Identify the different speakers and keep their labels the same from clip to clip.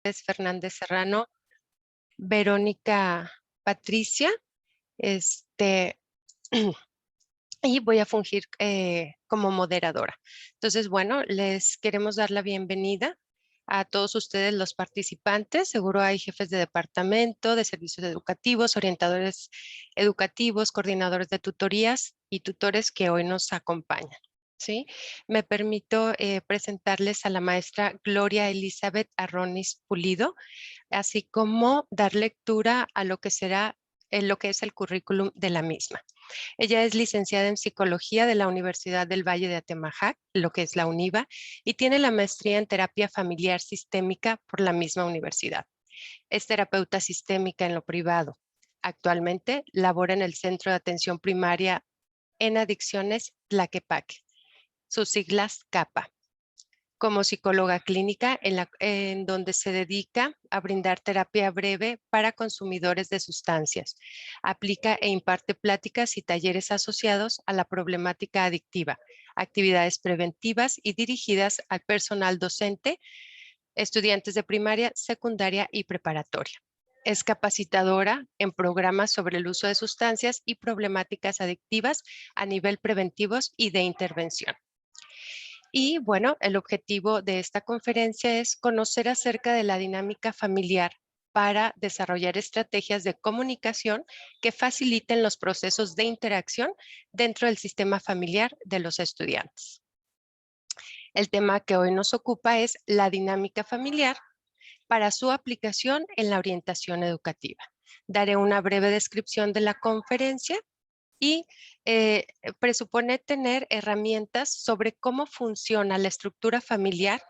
Speaker 1: Fernández Serrano, Verónica Patricia, este, y voy a fungir como moderadora. Entonces, bueno, les queremos dar la bienvenida a todos ustedes los participantes. Seguro hay jefes de departamento, de servicios educativos, orientadores educativos, coordinadores de tutorías y tutores que hoy nos acompañan. ¿Sí? Me permito presentarles a la maestra Gloria Elizabeth Arronis Pulido, así como dar lectura a lo que será lo que es el currículum de la misma. Ella es licenciada en Psicología de la Universidad del Valle de Atemajac, lo que es la UNIVA, y tiene la maestría en Terapia Familiar Sistémica por la misma universidad. Es terapeuta sistémica en lo privado. Actualmente labora en el Centro de Atención Primaria en Adicciones Tlaquepaque, sus siglas CAPA, como psicóloga clínica en donde se dedica a brindar terapia breve para consumidores de sustancias. Aplica e imparte pláticas y talleres asociados a la problemática adictiva, actividades preventivas y dirigidas al personal docente, estudiantes de primaria, secundaria y preparatoria. Es capacitadora en programas sobre el uso de sustancias y problemáticas adictivas a nivel preventivos y de intervención. Y bueno, el objetivo de esta conferencia es conocer acerca de la dinámica familiar para desarrollar estrategias de comunicación que faciliten los procesos de interacción dentro del sistema familiar de los estudiantes. El tema que hoy nos ocupa es la dinámica familiar para su aplicación en la orientación educativa. Daré una breve descripción de la conferencia y presupone tener herramientas sobre cómo funciona la estructura familiar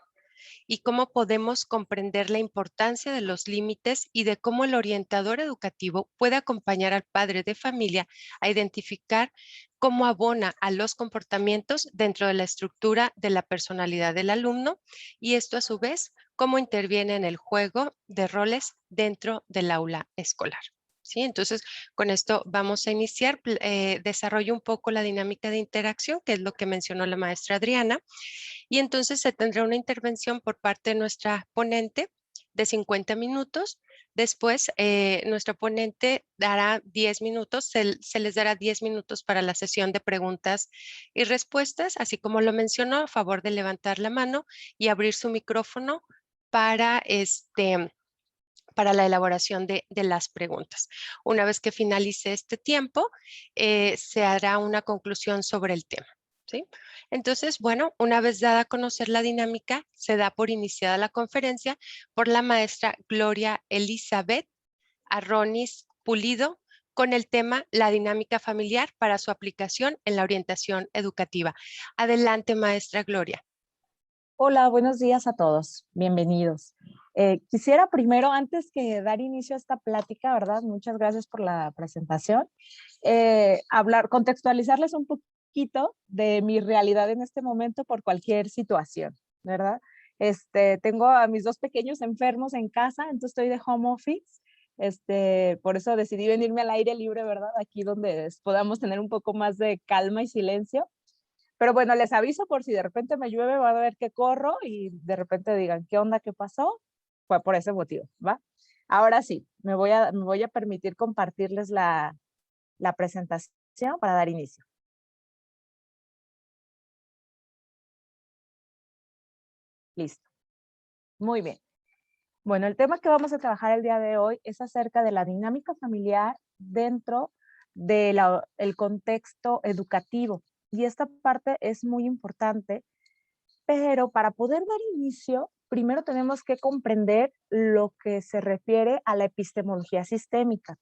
Speaker 1: y cómo podemos comprender la importancia de los límites y de cómo el orientador educativo puede acompañar al padre de familia a identificar cómo abona a los comportamientos dentro de la estructura de la personalidad del alumno y esto a su vez cómo interviene en el juego de roles dentro del aula escolar. ¿Sí? Entonces, con esto vamos a iniciar. Desarrollo un poco la dinámica de interacción, que es lo que mencionó la maestra Adriana, y entonces se tendrá una intervención por parte de nuestra ponente de 50 minutos. Después, nuestra ponente dará 10 minutos, se les dará 10 minutos para la sesión de preguntas y respuestas, así como lo mencionó, a favor de levantar la mano y abrir su micrófono para para la elaboración de las preguntas. Una vez que finalice este tiempo, se hará una conclusión sobre el tema. ¿Sí? Entonces, bueno, una vez dada a conocer la dinámica, se da por iniciada la conferencia por la maestra Gloria Elizabeth Arronis Pulido con el tema La dinámica familiar para su aplicación en la orientación educativa. Adelante, maestra Gloria.
Speaker 2: Hola, buenos días a todos. Bienvenidos. Quisiera primero, antes que dar inicio a esta plática, ¿verdad? Muchas gracias por la presentación. Contextualizarles un poquito de mi realidad en este momento por cualquier situación, ¿verdad? Tengo a mis dos pequeños enfermos en casa, entonces estoy de home office. Por eso decidí venirme al aire libre, ¿verdad? Aquí donde podamos tener un poco más de calma y silencio. Pero bueno, les aviso por si de repente me llueve, va a ver que corro y de repente digan, ¿qué onda? ¿Qué pasó? Fue por ese motivo, ¿va? Ahora sí, me voy a permitir compartirles la presentación para dar inicio. Listo. Muy bien. Bueno, el tema que vamos a trabajar el día de hoy es acerca de la dinámica familiar dentro del contexto educativo. Y esta parte es muy importante. Pero para poder dar inicio, primero tenemos que comprender lo que se refiere a la epistemología sistémica.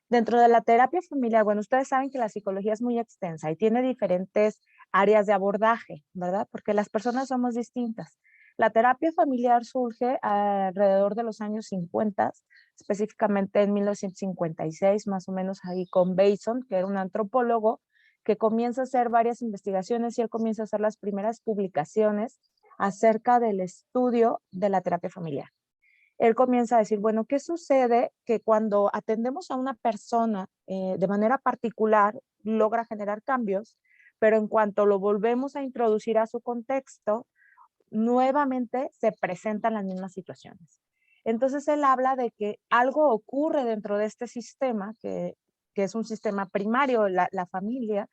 Speaker 2: Dentro de la terapia familiar, bueno, ustedes saben que la psicología es muy extensa y tiene diferentes áreas de abordaje, ¿verdad? Porque las personas somos distintas. La terapia familiar surge alrededor de los años 50, específicamente en 1956, más o menos ahí con Bateson, que era un antropólogo, que comienza a hacer varias investigaciones y él comienza a hacer las primeras publicaciones acerca del estudio de la terapia familiar. Él comienza a decir, bueno, ¿qué sucede? Que cuando atendemos a una persona de manera particular, logra generar cambios, pero en cuanto lo volvemos a introducir a su contexto, nuevamente se presentan las mismas situaciones. Entonces él habla de que algo ocurre dentro de este sistema, que es un sistema primario, la familia.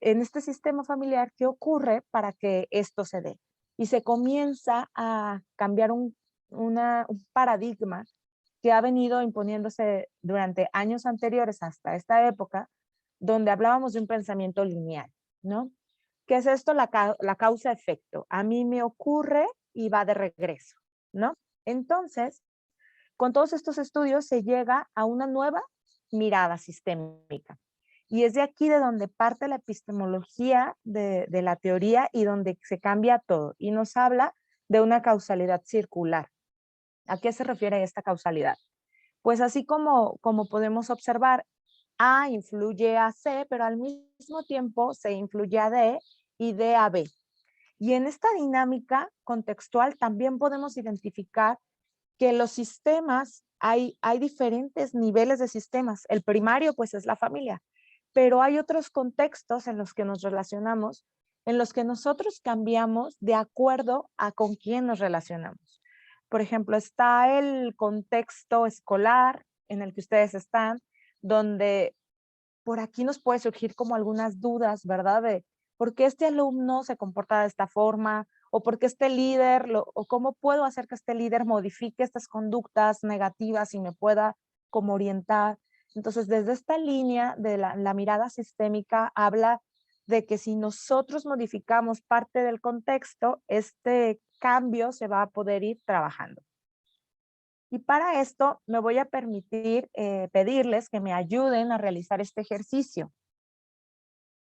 Speaker 2: En este sistema familiar, ¿qué ocurre para que esto se dé? Y se comienza a cambiar un paradigma que ha venido imponiéndose durante años anteriores hasta esta época, donde hablábamos de un pensamiento lineal, ¿no? ¿Qué es esto? La causa-efecto. A mí me ocurre y va de regreso, ¿no? Entonces, con todos estos estudios se llega a una nueva mirada sistémica. Y es de aquí de donde parte la epistemología de la teoría y donde se cambia todo. Y nos habla de una causalidad circular. ¿A qué se refiere esta causalidad? Pues así como podemos observar, A influye a C, pero al mismo tiempo C influye a D y D a B. Y en esta dinámica contextual también podemos identificar que los sistemas, hay diferentes niveles de sistemas. El primario pues es la familia, pero hay otros contextos en los que nos relacionamos, en los que nosotros cambiamos de acuerdo a con quién nos relacionamos. Por ejemplo, está el contexto escolar en el que ustedes están, donde por aquí nos puede surgir como algunas dudas, ¿verdad? De por qué este alumno se comporta de esta forma, o por qué este líder, o cómo puedo hacer que este líder modifique estas conductas negativas y me pueda como orientar. Entonces, desde esta línea de la mirada sistémica, habla de que si nosotros modificamos parte del contexto, este cambio se va a poder ir trabajando. Y para esto me voy a permitir pedirles que me ayuden a realizar este ejercicio.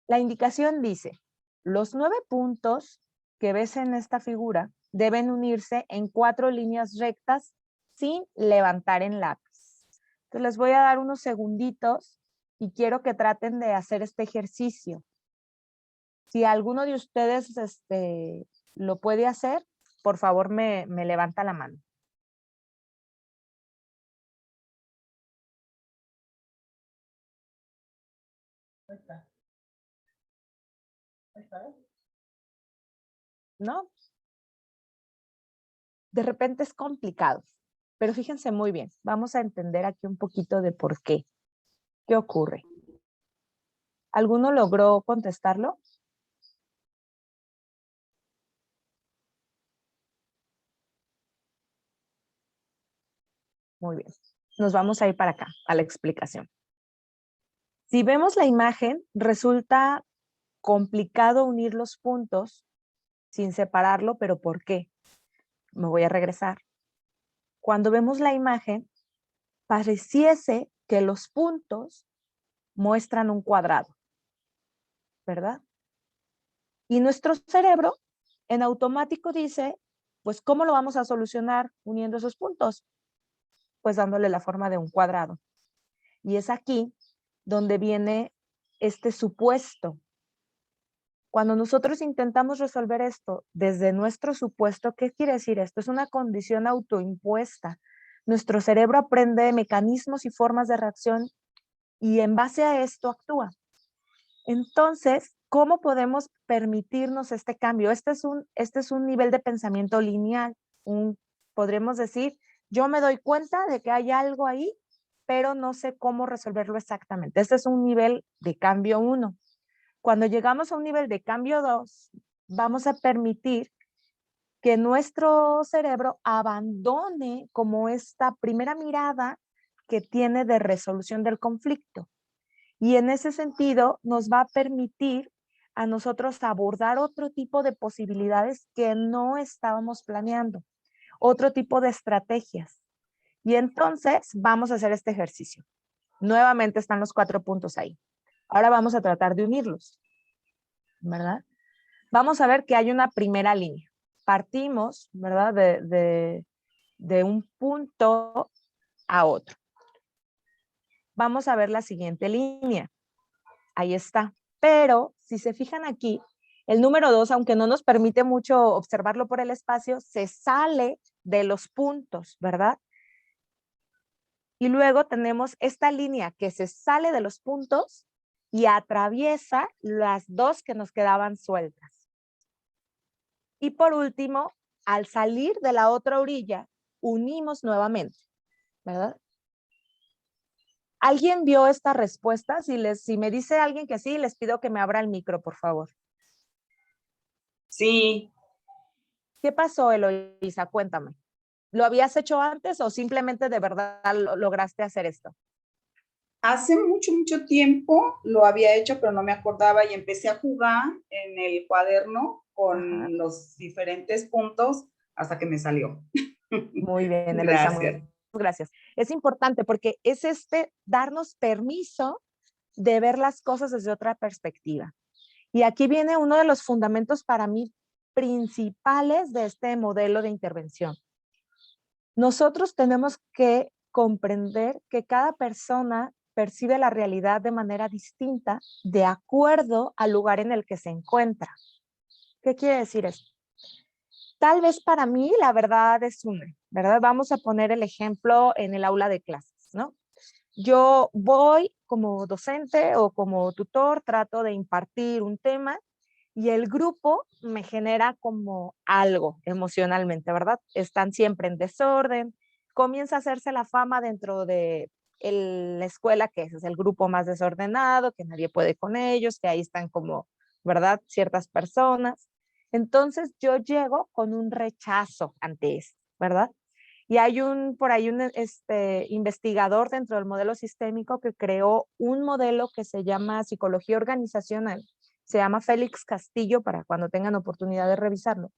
Speaker 2: La indicación dice, los 9 puntos que ves en esta figura deben unirse en 4 líneas rectas sin levantar en lápiz. Entonces les voy a dar unos segunditos y quiero que traten de hacer este ejercicio. Si alguno de ustedes lo puede hacer, por favor me levanta la mano. ¿No? De repente es complicado, pero fíjense muy bien. Vamos a entender aquí un poquito de por qué. ¿Qué ocurre? ¿Alguno logró contestarlo? Muy bien. Nos vamos a ir para acá, a la explicación. Si vemos la imagen, resulta complicado unir los puntos sin separarlo, pero ¿por qué? Me voy a regresar. Cuando vemos la imagen, pareciese que los puntos muestran un cuadrado, ¿verdad? Y nuestro cerebro en automático dice, pues, ¿cómo lo vamos a solucionar uniendo esos puntos? Pues dándole la forma de un cuadrado. Y es aquí donde viene este supuesto. Cuando nosotros intentamos resolver esto desde nuestro supuesto, ¿qué quiere decir esto? Es una condición autoimpuesta. Nuestro cerebro aprende mecanismos y formas de reacción y en base a esto actúa. Entonces, ¿cómo podemos permitirnos este cambio? Este es un nivel de pensamiento lineal. Podremos decir, yo me doy cuenta de que hay algo ahí, pero no sé cómo resolverlo exactamente. Este es un nivel de cambio 1. Cuando llegamos a un nivel de cambio 2, vamos a permitir que nuestro cerebro abandone como esta primera mirada que tiene de resolución del conflicto. Y en ese sentido nos va a permitir a nosotros abordar otro tipo de posibilidades que no estábamos planeando, otro tipo de estrategias. Y entonces vamos a hacer este ejercicio. Nuevamente están los 4 puntos ahí. Ahora vamos a tratar de unirlos, ¿verdad? Vamos a ver que hay una primera línea. Partimos, ¿verdad? De un punto a otro. Vamos a ver la siguiente línea. Ahí está. Pero si se fijan aquí, el número 2, aunque no nos permite mucho observarlo por el espacio, se sale de los puntos, ¿verdad? Y luego tenemos esta línea que se sale de los puntos y atraviesa las 2 que nos quedaban sueltas. Y por último, al salir de la otra orilla, unimos nuevamente, ¿verdad? ¿Alguien vio esta respuesta? Si me dice alguien que sí, les pido que me abra el micro, por favor.
Speaker 3: Sí.
Speaker 2: ¿Qué pasó, Eloisa? Cuéntame. ¿Lo habías hecho antes o simplemente de verdad lograste hacer esto?
Speaker 3: Hace mucho, mucho tiempo lo había hecho, pero no me acordaba y empecé a jugar en el cuaderno con
Speaker 2: Ajá.
Speaker 3: los diferentes puntos hasta que me salió.
Speaker 2: Muy bien, Eloisa,
Speaker 3: Gracias.
Speaker 2: muchas gracias. Es importante porque es darnos permiso de ver las cosas desde otra perspectiva. Y aquí viene uno de los fundamentos para mí principales de este modelo de intervención. Nosotros tenemos que comprender que cada persona percibe la realidad de manera distinta de acuerdo al lugar en el que se encuentra. ¿Qué quiere decir esto? Tal vez para mí la verdad es una, ¿verdad? Vamos a poner el ejemplo en el aula de clases, ¿no? Yo voy como docente o como tutor, trato de impartir un tema y el grupo me genera como algo emocionalmente, ¿verdad? Están siempre en desorden, comienza a hacerse la fama dentro de la escuela que ese es el grupo más desordenado, que nadie puede con ellos, que ahí están como, ¿verdad? Ciertas personas. Entonces yo llego con un rechazo ante esto, ¿verdad? Y hay por ahí un investigador dentro del modelo sistémico que creó un modelo que se llama psicología organizacional. Se llama Félix Castillo para cuando tengan oportunidad de revisarlo.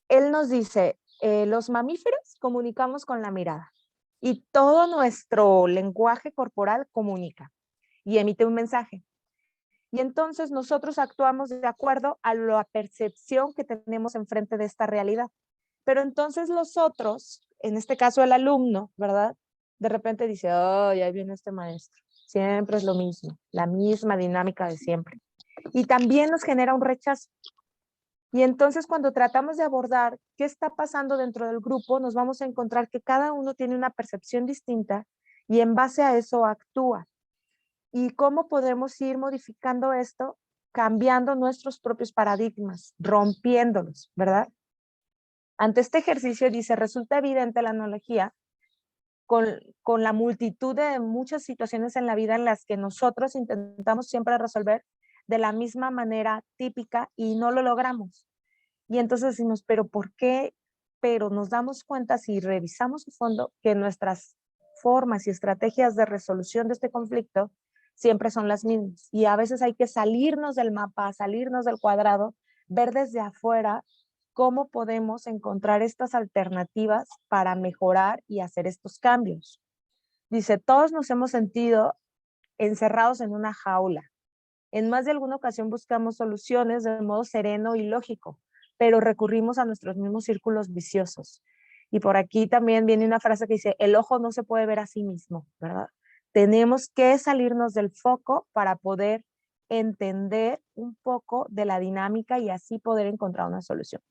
Speaker 2: Él nos dice, los mamíferos comunicamos con la mirada y todo nuestro lenguaje corporal comunica y emite un mensaje. Y entonces nosotros actuamos de acuerdo a la percepción que tenemos enfrente de esta realidad. Pero entonces los otros, en este caso el alumno, ¿verdad? De repente dice, oh, ya viene este maestro. Siempre es lo mismo, la misma dinámica de siempre. Y también nos genera un rechazo. Y entonces cuando tratamos de abordar qué está pasando dentro del grupo, nos vamos a encontrar que cada uno tiene una percepción distinta y en base a eso actúa. ¿Y cómo podemos ir modificando esto? Cambiando nuestros propios paradigmas, rompiéndolos, ¿verdad? Ante este ejercicio dice, resulta evidente la analogía con la multitud de muchas situaciones en la vida en las que nosotros intentamos siempre resolver de la misma manera típica y no lo logramos. Y entonces decimos, ¿pero por qué? Pero nos damos cuenta, si revisamos a fondo, que nuestras formas y estrategias de resolución de este conflicto siempre son las mismas. Y a veces hay que salirnos del mapa, salirnos del cuadrado, ver desde afuera cómo podemos encontrar estas alternativas para mejorar y hacer estos cambios. Dice, todos nos hemos sentido encerrados en una jaula. En más de alguna ocasión buscamos soluciones de modo sereno y lógico, pero recurrimos a nuestros mismos círculos viciosos. Y por aquí también viene una frase que dice, el ojo no se puede ver a sí mismo, ¿verdad? Tenemos que salirnos del foco para poder entender un poco de la dinámica y así poder encontrar una solución.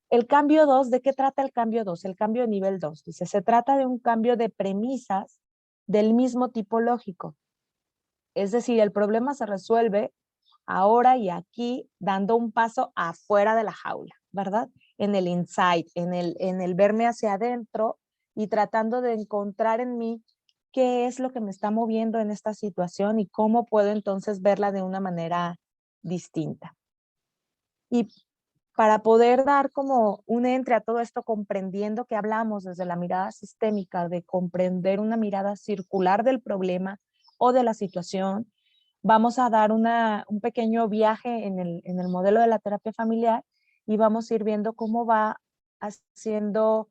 Speaker 2: El cambio 2, ¿de qué trata el cambio 2? El cambio de nivel 2. Dice, se trata de un cambio de premisas del mismo tipo lógico. Es decir, el problema se resuelve ahora y aquí, dando un paso afuera de la jaula, ¿verdad? En el insight, en el verme hacia adentro y tratando de encontrar en mí qué es lo que me está moviendo en esta situación y cómo puedo entonces verla de una manera distinta. Y para poder dar como un entre a todo esto, comprendiendo que hablamos desde la mirada sistémica, de comprender una mirada circular del problema o de la situación, vamos a dar un pequeño viaje en el modelo de la terapia familiar y vamos a ir viendo cómo va haciendo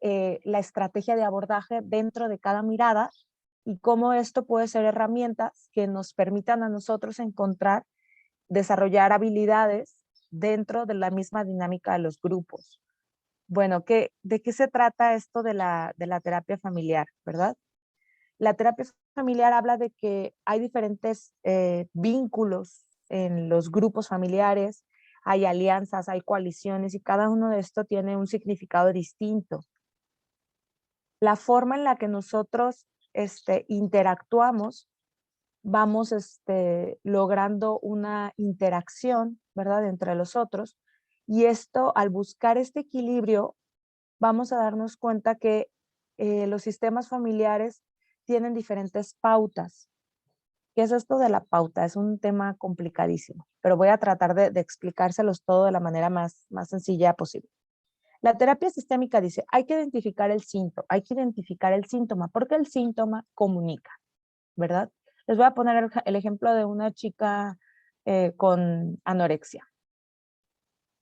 Speaker 2: la estrategia de abordaje dentro de cada mirada y cómo esto puede ser herramientas que nos permitan a nosotros encontrar, desarrollar habilidades dentro de la misma dinámica de los grupos. Bueno, ¿de qué se trata esto de la terapia familiar, verdad? La terapia familiar habla de que hay diferentes vínculos en los grupos familiares, hay alianzas, hay coaliciones y cada uno de estos tiene un significado distinto. La forma en la que nosotros interactuamos, vamos logrando una interacción, ¿verdad?, entre los otros. Y esto, al buscar este equilibrio, vamos a darnos cuenta que los sistemas familiares tienen diferentes pautas. ¿Qué es esto de la pauta? Es un tema complicadísimo, pero voy a tratar de explicárselos todo de la manera más sencilla posible. La terapia sistémica dice, hay que identificar el síntoma, porque el síntoma comunica, ¿verdad? Les voy a poner el ejemplo de una chica con anorexia.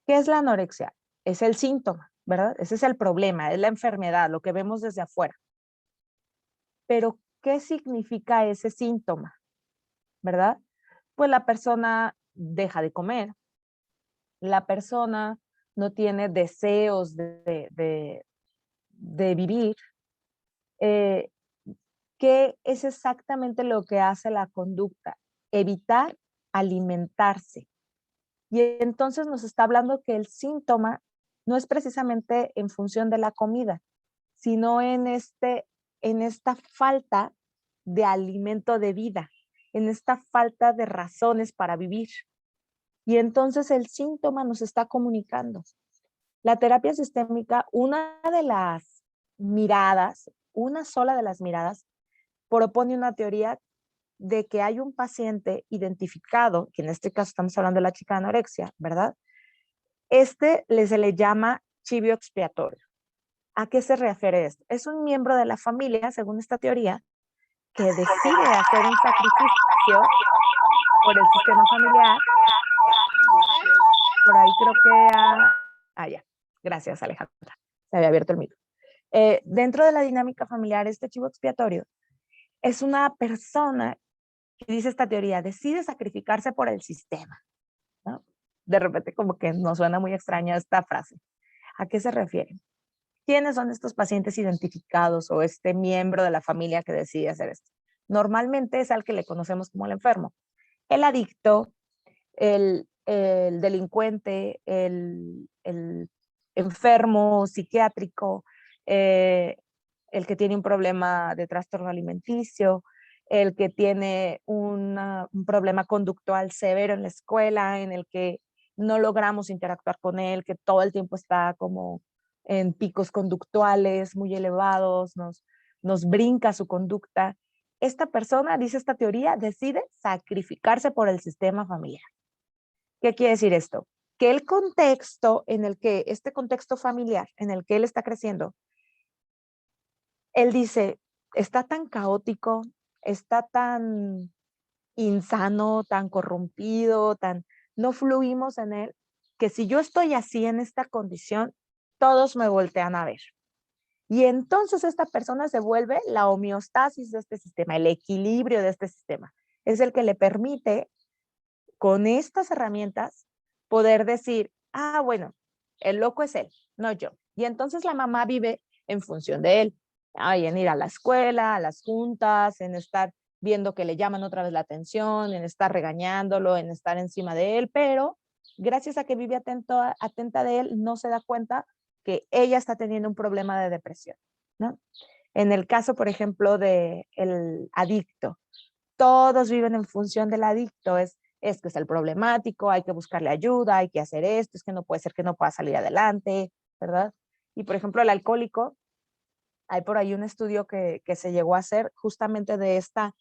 Speaker 2: ¿Qué es la anorexia? Es el síntoma, ¿verdad? Ese es el problema, es la enfermedad, lo que vemos desde afuera. Pero, ¿qué significa ese síntoma? ¿Verdad? Pues la persona deja de comer, la persona no tiene deseos de vivir. ¿Qué es exactamente lo que hace la conducta? Evitar alimentarse. Y entonces nos está hablando que el síntoma no es precisamente en función de la comida, sino en esta falta de alimento de vida, en esta falta de razones para vivir. Y entonces el síntoma nos está comunicando. La terapia sistémica, una de las miradas, una sola de las miradas, propone una teoría de que hay un paciente identificado, que en este caso estamos hablando de la chica de anorexia, ¿verdad? Se le llama chivo expiatorio. ¿A qué se refiere esto? Es un miembro de la familia, según esta teoría, que decide hacer un sacrificio por el sistema familiar. Por ahí creo que ya. Gracias, Alejandra. Se había abierto el micro. Dentro de la dinámica familiar, este chivo expiatorio es una persona que dice esta teoría, decide sacrificarse por el sistema, ¿no? De repente como que nos suena muy extraña esta frase. ¿A qué se refiere? ¿Quiénes son estos pacientes identificados o este miembro de la familia que decide hacer esto? Normalmente es al que le conocemos como el enfermo. El adicto, el delincuente, el enfermo psiquiátrico, el que tiene un problema de trastorno alimenticio, el que tiene un problema conductual severo en la escuela, en el que no logramos interactuar con él, que todo el tiempo está como en picos conductuales muy elevados, nos brinca su conducta. Esta persona, dice esta teoría, decide sacrificarse por el sistema familiar. ¿Qué quiere decir esto? Que el contexto este contexto familiar en el que él está creciendo, él dice, está tan caótico, está tan insano, tan corrompido, no fluimos en él, que si yo estoy así en esta condición, todos me voltean a ver. Y entonces esta persona se vuelve la homeostasis de este sistema, el equilibrio de este sistema. Es el que le permite, con estas herramientas, poder decir, bueno, el loco es él, no yo. Y entonces la mamá vive en función de él, en ir a la escuela, a las juntas, en estar viendo que le llaman otra vez la atención, en estar regañándolo, en estar encima de él, pero gracias a que vive atenta de él, no se da cuenta que ella está teniendo un problema de depresión, ¿no? En el caso, por ejemplo, del adicto, todos viven en función del adicto, es que es el problemático, hay que buscarle ayuda, hay que hacer esto, es que no puede ser que no pueda salir adelante, ¿verdad? Y por ejemplo, el alcohólico, hay por ahí un estudio que se llegó a hacer justamente de esta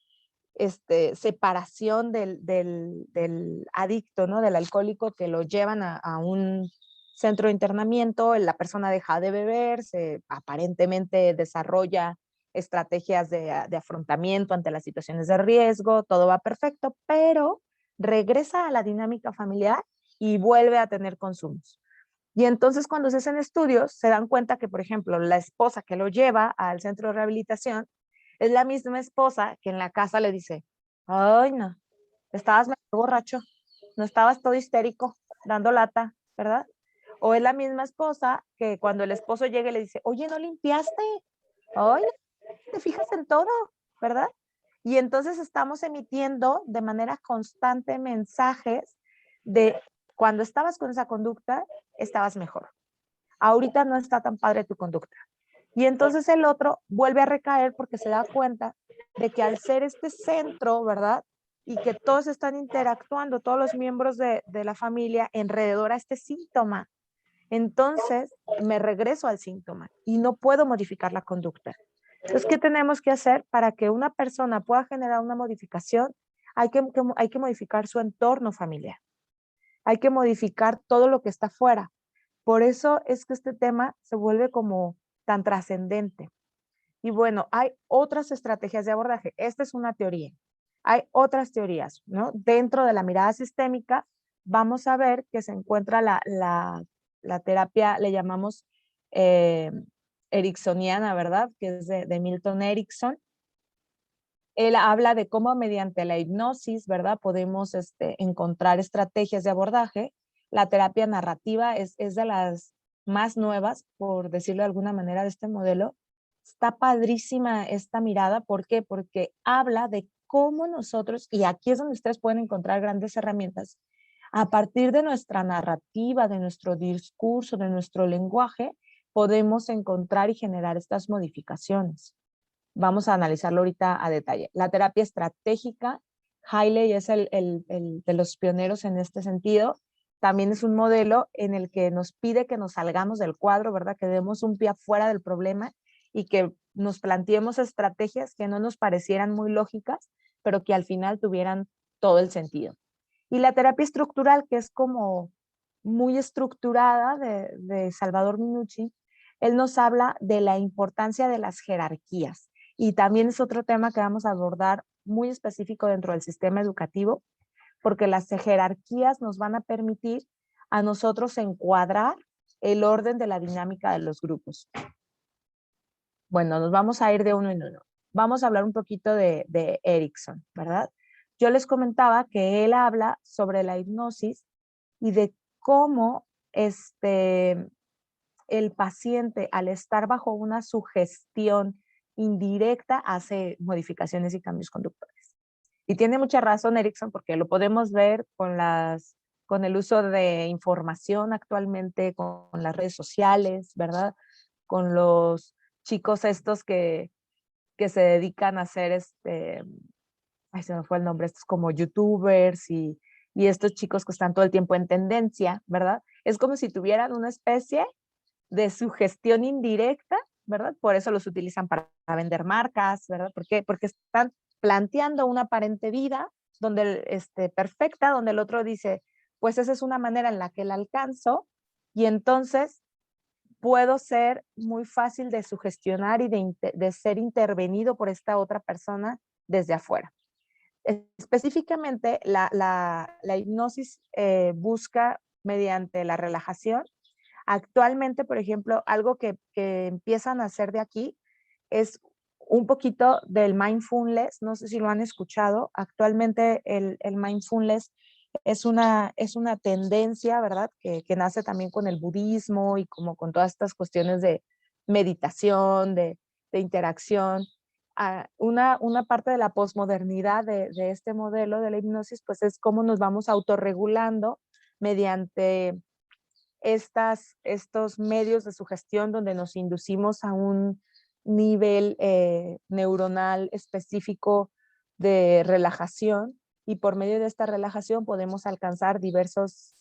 Speaker 2: separación del adicto, ¿no? Del alcohólico, que lo llevan a un centro de internamiento, la persona deja de beber, aparentemente desarrolla estrategias de afrontamiento ante las situaciones de riesgo, todo va perfecto, pero regresa a la dinámica familiar y vuelve a tener consumos. Y entonces cuando se hacen estudios, se dan cuenta que, por ejemplo, la esposa que lo lleva al centro de rehabilitación es la misma esposa que en la casa le dice, ay, no, estabas medio borracho, no estabas todo histérico, dando lata, ¿verdad? O es la misma esposa que cuando el esposo llega y le dice, oye, ¿no limpiaste? Ay, te fijas en todo, ¿verdad? Y entonces estamos emitiendo de manera constante mensajes de cuando estabas con esa conducta, estabas mejor. Ahorita no está tan padre tu conducta. Y entonces el otro vuelve a recaer porque se da cuenta de que al ser este centro, ¿verdad? Y que todos están interactuando, todos los miembros de la familia, alrededor a este síntoma. entonces me regreso al síntoma y no puedo modificar la conducta. Entonces, ¿qué tenemos que hacer para que una persona pueda generar una modificación? Hay que modificar su entorno familiar. Hay que modificar todo lo que está afuera. Por eso es que este tema se vuelve como tan trascendente. Y bueno, hay otras estrategias de abordaje. Esta es una teoría. Hay otras teorías, ¿no? Dentro de la mirada sistémica, vamos a ver que se encuentra la terapia, le llamamos ericksoniana, ¿verdad? Que es de Milton Erickson. Él habla de cómo mediante la hipnosis, ¿verdad? Podemos encontrar estrategias de abordaje. La terapia narrativa es de las más nuevas, por decirlo de alguna manera, de este modelo. Está padrísima esta mirada. ¿Por qué? Porque habla de cómo nosotros, y aquí es donde ustedes pueden encontrar grandes herramientas, a partir de nuestra narrativa, de nuestro discurso, de nuestro lenguaje, podemos encontrar y generar estas modificaciones. Vamos a analizarlo ahorita a detalle. La terapia estratégica, Hailey es el de los pioneros en este sentido. También es un modelo en el que nos pide que nos salgamos del cuadro, ¿verdad? Que demos un pie afuera del problema y que nos planteemos estrategias que no nos parecieran muy lógicas, pero que al final tuvieran todo el sentido. Y la terapia estructural, que es como muy estructurada de Salvador Minucci, él nos habla de la importancia de las jerarquías. Y también es otro tema que vamos a abordar muy específico dentro del sistema educativo, porque las jerarquías nos van a permitir a nosotros encuadrar el orden de la dinámica de los grupos. Bueno, nos vamos a ir de uno en uno. Vamos a hablar un poquito de Erickson, ¿verdad? Yo les comentaba que él habla sobre la hipnosis y de cómo el paciente, al estar bajo una sugestión indirecta, hace modificaciones y cambios conductuales. Y tiene mucha razón Erickson, porque lo podemos ver con el uso de información actualmente, con las redes sociales, ¿verdad? Con los chicos estos que se dedican a hacer ay, se me fue el nombre, estos como youtubers y estos chicos que están todo el tiempo en tendencia, ¿verdad? Es como si tuvieran una especie de sugestión indirecta, ¿verdad? Por eso los utilizan para vender marcas, ¿verdad? ¿Por qué? Porque están planteando una aparente vida donde perfecta, donde el otro dice, pues esa es una manera en la que la alcanzo y entonces puedo ser muy fácil de sugestionar y de ser intervenido por esta otra persona desde afuera. Específicamente, la hipnosis busca mediante la relajación. Actualmente, por ejemplo, algo que empiezan a hacer de aquí es un poquito del mindfulness, no sé si lo han escuchado. Actualmente el mindfulness es una tendencia, ¿verdad? Que nace también con el budismo y como con todas estas cuestiones de meditación, de interacción. Una parte de la posmodernidad de este modelo de la hipnosis, pues es cómo nos vamos autorregulando mediante estos medios de sugestión donde nos inducimos a un nivel neuronal específico de relajación y por medio de esta relajación podemos alcanzar diversos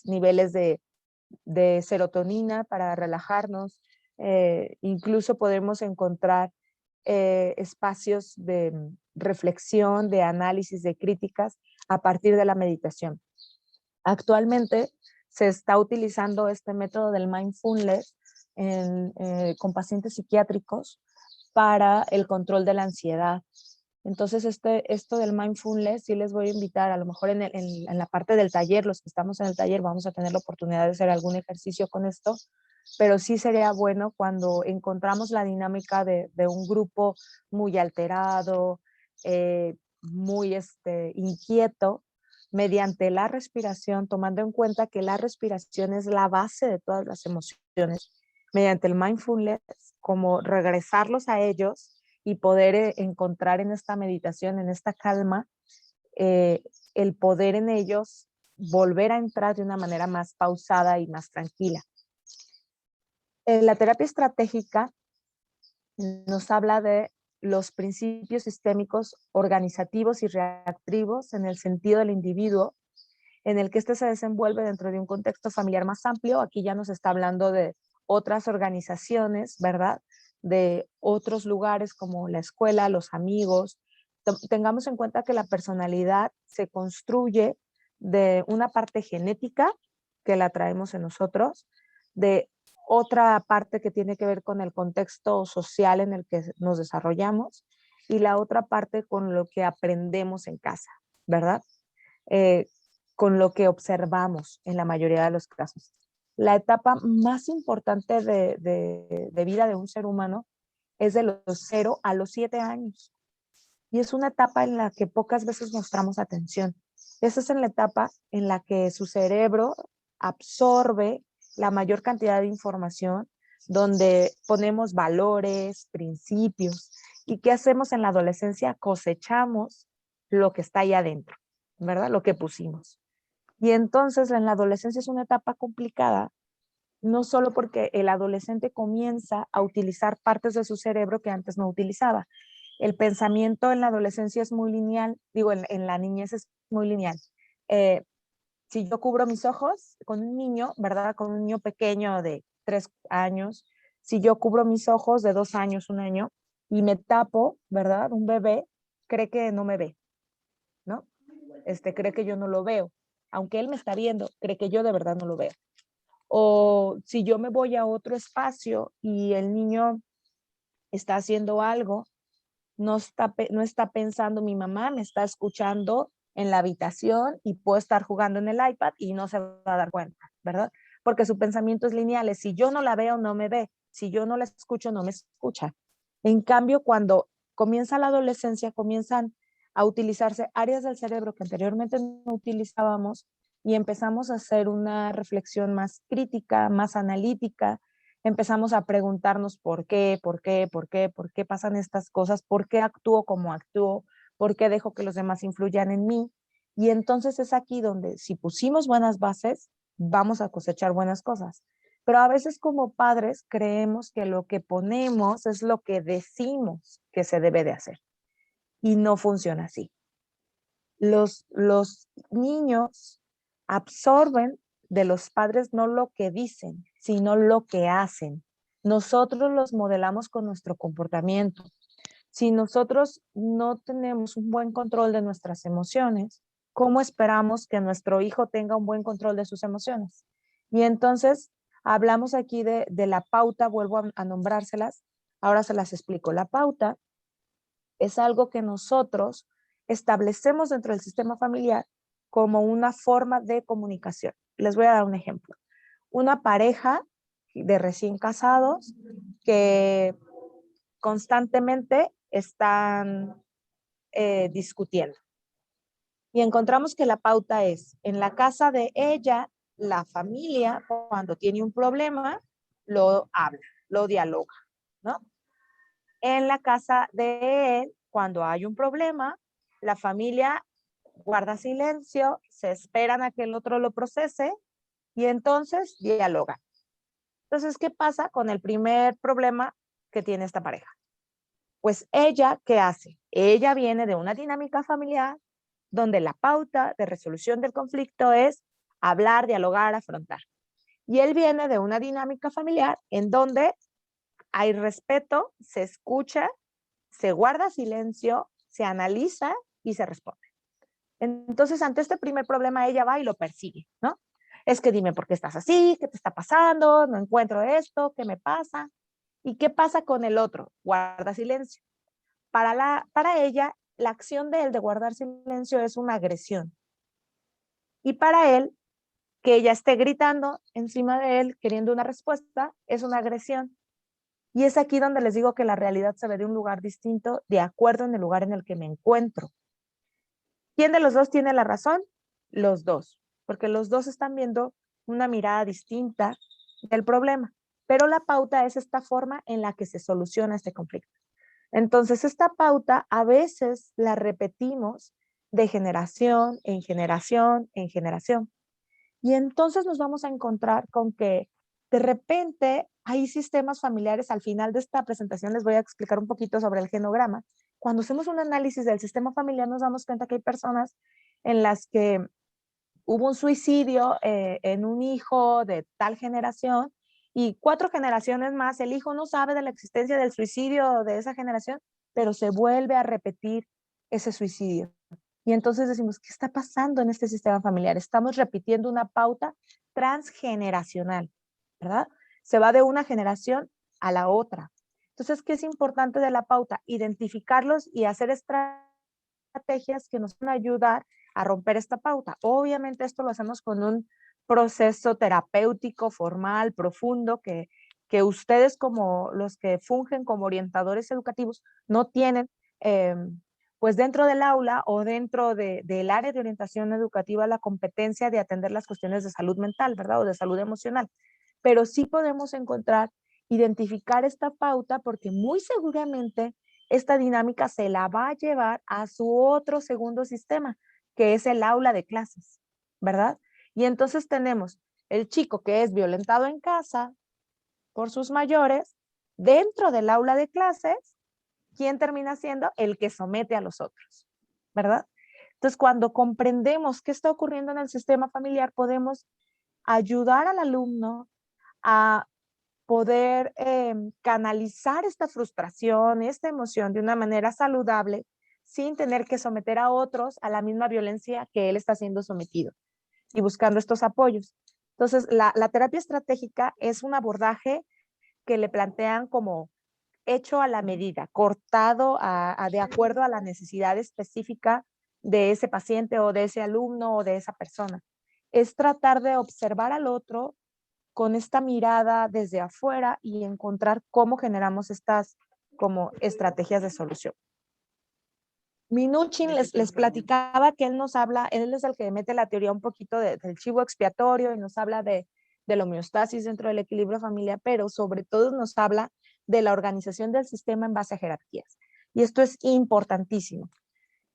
Speaker 2: niveles de serotonina para relajarnos. Incluso podemos encontrar espacios de reflexión, de análisis, de críticas a partir de la meditación. Actualmente se está utilizando este método del mindfulness con pacientes psiquiátricos para el control de la ansiedad. Entonces, esto del mindfulness, sí les voy a invitar, a lo mejor en la parte del taller, los que estamos en el taller, vamos a tener la oportunidad de hacer algún ejercicio con esto, pero sí sería bueno cuando encontramos la dinámica de un grupo muy alterado, muy inquieto, mediante la respiración, tomando en cuenta que la respiración es la base de todas las emociones, mediante el mindfulness, como regresarlos a ellos y poder encontrar en esta meditación, en esta calma, el poder en ellos volver a entrar de una manera más pausada y más tranquila. La terapia estratégica nos habla de los principios sistémicos organizativos y reactivos en el sentido del individuo, en el que éste se desenvuelve dentro de un contexto familiar más amplio. Aquí ya nos está hablando de otras organizaciones, ¿verdad? De otros lugares como la escuela, los amigos. Tengamos en cuenta que la personalidad se construye de una parte genética que la traemos en nosotros, de otra parte que tiene que ver con el contexto social en el que nos desarrollamos y la otra parte con lo que aprendemos en casa, ¿verdad? Con lo que observamos en la mayoría de los casos. La etapa más importante de vida de un ser humano es de los 0 a los 7 años. Y es una etapa en la que pocas veces mostramos atención. Esa es en la etapa en la que su cerebro absorbe la mayor cantidad de información, donde ponemos valores, principios. ¿Y qué hacemos en la adolescencia? Cosechamos lo que está ahí adentro, ¿verdad? Lo que pusimos. Y entonces en la adolescencia es una etapa complicada, no solo porque el adolescente comienza a utilizar partes de su cerebro que antes no utilizaba. El pensamiento en la adolescencia es muy lineal, digo, en la niñez es muy lineal. Si yo cubro mis ojos con un niño, ¿verdad? Con un niño pequeño de 3 años, si yo cubro mis ojos de 2 años, 1 año, y me tapo, ¿verdad? Un bebé cree que no me ve, ¿no? Cree que yo no lo veo. Aunque él me está viendo, cree que yo de verdad no lo veo. O si yo me voy a otro espacio y el niño está haciendo algo, no está pensando, mi mamá me está escuchando en la habitación y puedo estar jugando en el iPad y no se va a dar cuenta, ¿verdad? Porque su pensamiento es lineal, es si yo no la veo, no me ve, si yo no la escucho, no me escucha. En cambio, cuando comienza la adolescencia, comienzan a utilizarse áreas del cerebro que anteriormente no utilizábamos y empezamos a hacer una reflexión más crítica, más analítica. Empezamos a preguntarnos por qué pasan estas cosas, por qué actúo como actúo, por qué dejo que los demás influyan en mí. Y entonces es aquí donde si pusimos buenas bases, vamos a cosechar buenas cosas. Pero a veces como padres creemos que lo que ponemos es lo que decimos que se debe de hacer. Y no funciona así. Los niños absorben de los padres no lo que dicen, sino lo que hacen. Nosotros los modelamos con nuestro comportamiento. Si nosotros no tenemos un buen control de nuestras emociones, ¿cómo esperamos que nuestro hijo tenga un buen control de sus emociones? Y entonces hablamos aquí de la pauta, vuelvo a nombrárselas, ahora se las explico. La pauta es algo que nosotros establecemos dentro del sistema familiar como una forma de comunicación. Les voy a dar un ejemplo. Una pareja de recién casados que constantemente están discutiendo. Y encontramos que la pauta es, en la casa de ella, la familia, cuando tiene un problema, lo habla, lo dialoga, ¿no? En la casa de él, cuando hay un problema, la familia guarda silencio, se esperan a que el otro lo procese y entonces dialoga. Entonces, ¿qué pasa con el primer problema que tiene esta pareja? Pues ella, ¿qué hace? Ella viene de una dinámica familiar donde la pauta de resolución del conflicto es hablar, dialogar, afrontar. Y él viene de una dinámica familiar en donde hay respeto, se escucha, se guarda silencio, se analiza y se responde. Entonces, ante este primer problema, ella va y lo persigue, ¿no? Es que dime por qué estás así, qué te está pasando, no encuentro esto, qué me pasa. ¿Y qué pasa con el otro? Guarda silencio. Para ella, la acción de él de guardar silencio es una agresión. Y para él, que ella esté gritando encima de él, queriendo una respuesta, es una agresión. Y es aquí donde les digo que la realidad se ve de un lugar distinto, de acuerdo en el lugar en el que me encuentro. ¿Quién de los dos tiene la razón? Los dos, porque los dos están viendo una mirada distinta del problema. Pero la pauta es esta forma en la que se soluciona este conflicto. Entonces, esta pauta a veces la repetimos de generación en generación en generación. Y entonces nos vamos a encontrar con que de repente hay sistemas familiares. Al final de esta presentación les voy a explicar un poquito sobre el genograma. Cuando hacemos un análisis del sistema familiar nos damos cuenta que hay personas en las que hubo un suicidio en un hijo de tal generación y 4 generaciones más, el hijo no sabe de la existencia del suicidio de esa generación, pero se vuelve a repetir ese suicidio. Y entonces decimos, ¿qué está pasando en este sistema familiar? Estamos repitiendo una pauta transgeneracional, ¿verdad? Se va de una generación a la otra. Entonces, ¿qué es importante de la pauta? Identificarlos y hacer estrategias que nos van a ayudar a romper esta pauta. Obviamente esto lo hacemos con un proceso terapéutico, formal, profundo, que ustedes como los que fungen como orientadores educativos no tienen, pues dentro del aula o dentro del área de orientación educativa la competencia de atender las cuestiones de salud mental, ¿verdad? O de salud emocional. Pero sí podemos encontrar, identificar esta pauta porque muy seguramente esta dinámica se la va a llevar a su otro segundo sistema, que es el aula de clases, ¿verdad? Y entonces tenemos el chico que es violentado en casa por sus mayores, dentro del aula de clases, ¿quién termina siendo? El que somete a los otros, ¿verdad? Entonces, cuando comprendemos qué está ocurriendo en el sistema familiar, podemos ayudar al alumno a poder canalizar esta frustración, esta emoción de una manera saludable, sin tener que someter a otros a la misma violencia que él está siendo sometido y buscando estos apoyos. Entonces, la terapia estratégica es un abordaje que le plantean como hecho a la medida, cortado de acuerdo a la necesidad específica de ese paciente o de ese alumno o de esa persona. Es tratar de observar al otro con esta mirada desde afuera y encontrar cómo generamos estas como estrategias de solución. Minuchin les platicaba que él nos habla, él es el que mete la teoría un poquito del chivo expiatorio y nos habla de la homeostasis dentro del equilibrio familiar, pero sobre todo nos habla de la organización del sistema en base a jerarquías. Y esto es importantísimo.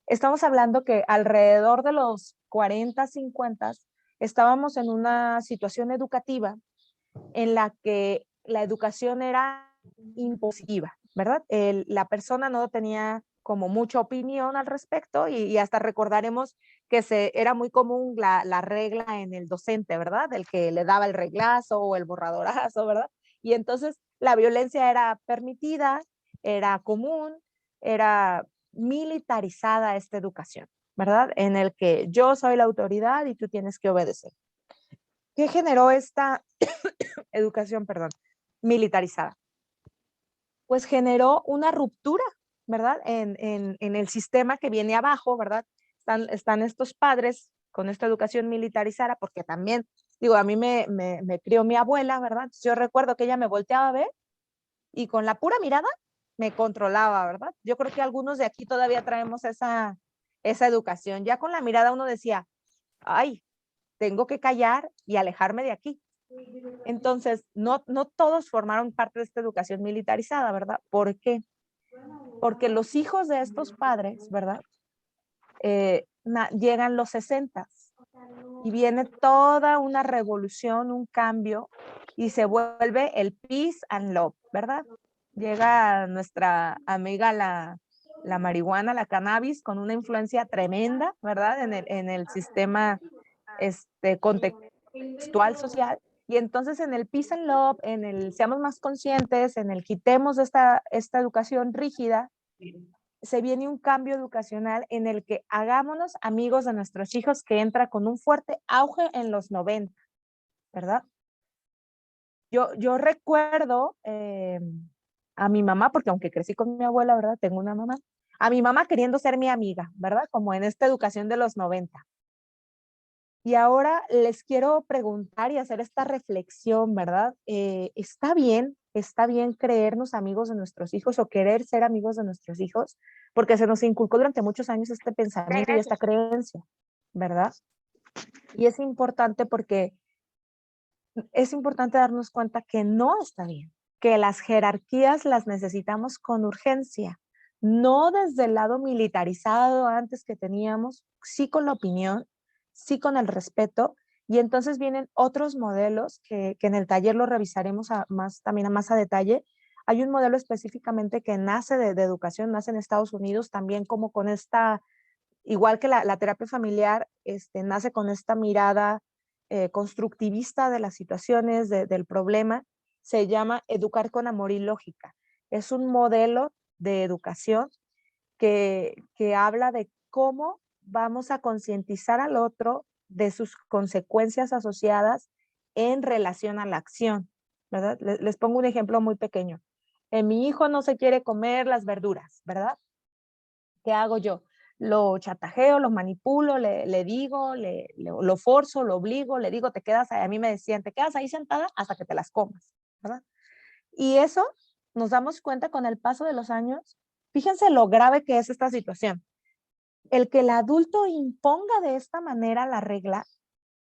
Speaker 2: Estamos hablando que alrededor de los 40, 50, estábamos en una situación educativa en la que la educación era impositiva, ¿verdad? La persona no tenía como mucha opinión al respecto y hasta recordaremos que era muy común la regla en el docente, ¿verdad? El que le daba el reglazo o el borradorazo, ¿verdad? Y entonces la violencia era permitida, era común, era militarizada esta educación, ¿verdad? En el que yo soy la autoridad y tú tienes que obedecer. ¿Qué generó esta educación, perdón, militarizada? Pues generó una ruptura, ¿verdad? En el sistema que viene abajo, ¿verdad? Están estos padres con esta educación militarizada, porque también, digo, a mí me crió mi abuela, ¿verdad? Yo recuerdo que ella me volteaba a ver y con la pura mirada me controlaba, ¿verdad? Yo creo que algunos de aquí todavía traemos esa educación. Ya con la mirada uno decía, ay, tengo que callar y alejarme de aquí. Entonces, no todos formaron parte de esta educación militarizada, ¿verdad? ¿Por qué? Porque los hijos de estos padres, ¿verdad? Llegan los 60 y viene toda una revolución, un cambio y se vuelve el peace and love, ¿verdad? Llega nuestra amiga la marihuana, la cannabis, con una influencia tremenda, ¿verdad? En el sistema contextual social. Y entonces en el peace and love, en el seamos más conscientes, en el quitemos esta educación rígida, se viene un cambio educacional en el que hagámonos amigos de nuestros hijos, que entra con un fuerte auge en los 90, ¿verdad? Yo recuerdo a mi mamá, porque aunque crecí con mi abuela, ¿verdad? Tengo una mamá. A mi mamá queriendo ser mi amiga, ¿verdad? Como en esta educación de los 90. Y ahora les quiero preguntar y hacer esta reflexión, ¿verdad? ¿Está bien creernos amigos de nuestros hijos o querer ser amigos de nuestros hijos? Porque se nos inculcó durante muchos años este pensamiento y esta creencia, ¿verdad? Y es importante porque es importante darnos cuenta que no está bien, que las jerarquías las necesitamos con urgencia, no desde el lado militarizado antes que teníamos, sí con la opinión, sí con el respeto, y entonces vienen otros modelos que en el taller lo revisaremos también a más a detalle. Hay un modelo específicamente que nace de educación, nace en Estados Unidos también como con esta, igual que la terapia familiar, nace con esta mirada constructivista de las situaciones, del problema. Se llama Educar con Amor y Lógica. Es un modelo de educación que habla de cómo vamos a concientizar al otro de sus consecuencias asociadas en relación a la acción, ¿verdad? Les pongo un ejemplo muy pequeño. Mi hijo no se quiere comer las verduras, ¿verdad? ¿Qué hago yo? Lo chatajeo, lo manipulo, le digo, lo forzo, lo obligo, le digo, te quedas ahí. A mí me decían, te quedas ahí sentada hasta que te las comas, ¿verdad? Y eso nos damos cuenta con el paso de los años. Fíjense lo grave que es esta situación. El que el adulto imponga de esta manera la regla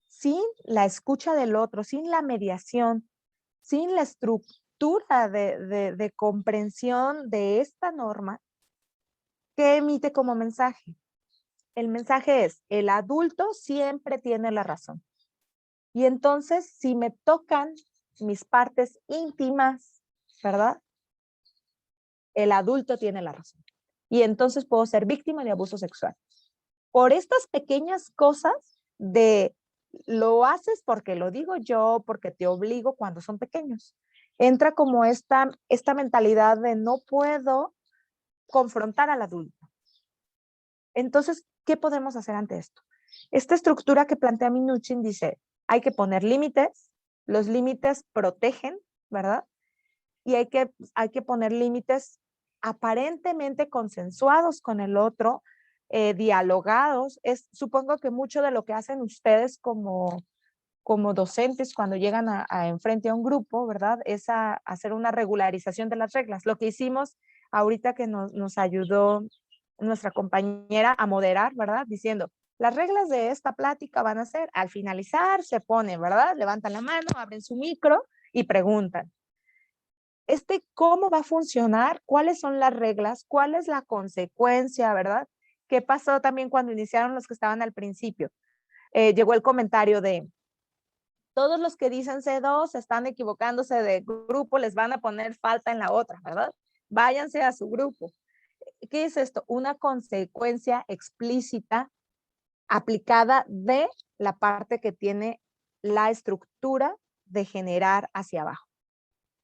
Speaker 2: sin la escucha del otro, sin la mediación, sin la estructura de comprensión de esta norma, ¿qué emite como mensaje? El mensaje es, el adulto siempre tiene la razón. Y entonces, si me tocan mis partes íntimas, ¿verdad? El adulto tiene la razón. Y entonces puedo ser víctima de abuso sexual. Por estas pequeñas cosas de lo haces porque lo digo yo, porque te obligo cuando son pequeños. Entra como esta mentalidad de no puedo confrontar al adulto. Entonces, ¿qué podemos hacer ante esto? Esta estructura que plantea Minuchin dice, hay que poner límites, los límites protegen, ¿verdad? Y hay que poner límites aparentemente consensuados con el otro, dialogados. Supongo que mucho de lo que hacen ustedes como docentes cuando llegan a enfrente a un grupo, ¿verdad? Es a hacer una regularización de las reglas. Lo que hicimos ahorita que nos ayudó nuestra compañera a moderar, ¿verdad? Diciendo, las reglas de esta plática van a ser, al finalizar se ponen, ¿verdad? Levantan la mano, abren su micro y preguntan. ¿Cómo va a funcionar? ¿Cuáles son las reglas? ¿Cuál es la consecuencia, verdad? ¿Qué pasó también cuando iniciaron los que estaban al principio? Llegó el comentario de, todos los que dicen C2 están equivocándose de grupo, les van a poner falta en la otra, ¿verdad? Váyanse a su grupo. ¿Qué es esto? Una consecuencia explícita aplicada de la parte que tiene la estructura de generar hacia abajo.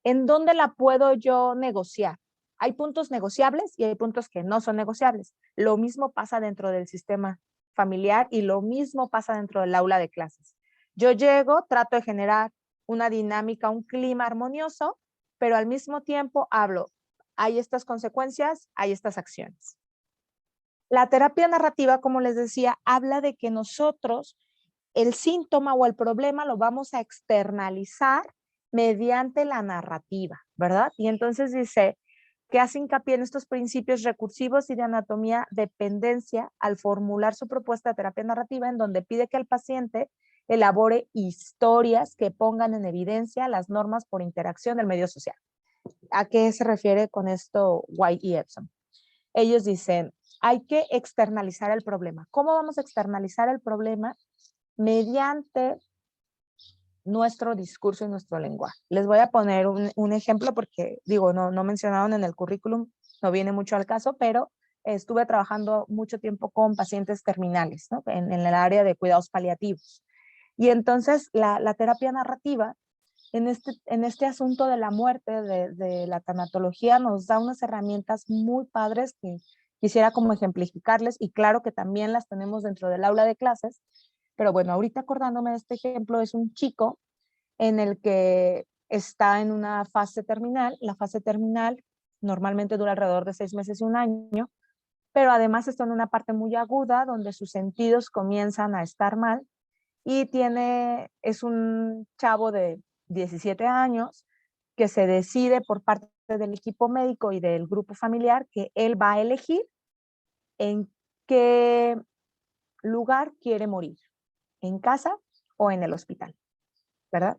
Speaker 2: ¿En dónde la puedo yo negociar? Hay puntos negociables y hay puntos que no son negociables. Lo mismo pasa dentro del sistema familiar y lo mismo pasa dentro del aula de clases. Yo llego, trato de generar una dinámica, un clima armonioso, pero al mismo tiempo hablo, hay estas consecuencias, hay estas acciones. La terapia narrativa, como les decía, habla de que nosotros el síntoma o el problema lo vamos a externalizar mediante la narrativa, ¿verdad? Y entonces dice que hace hincapié en estos principios recursivos y de anatomía dependencia al formular su propuesta de terapia narrativa, en donde pide que el paciente elabore historias que pongan en evidencia las normas por interacción del medio social. ¿A qué se refiere con esto White y Epsom? Ellos dicen, hay que externalizar el problema. ¿Cómo vamos a externalizar el problema? Mediante nuestro discurso y nuestro lenguaje. Les voy a poner un ejemplo porque, digo, no mencionaron en el currículum, no viene mucho al caso, pero estuve trabajando mucho tiempo con pacientes terminales, ¿no? en el área de cuidados paliativos. Y entonces la terapia narrativa, en este asunto de la muerte, de la tanatología, nos da unas herramientas muy padres que quisiera como ejemplificarles, y claro que también las tenemos dentro del aula de clases. Pero bueno, ahorita acordándome de este ejemplo, es un chico en el que está en una fase terminal. La fase terminal normalmente dura alrededor de 6 meses y un año, pero además está en una parte muy aguda donde sus sentidos comienzan a estar mal, y es un chavo de 17 años que se decide por parte del equipo médico y del grupo familiar que él va a elegir en qué lugar quiere morir, en casa o en el hospital, ¿verdad?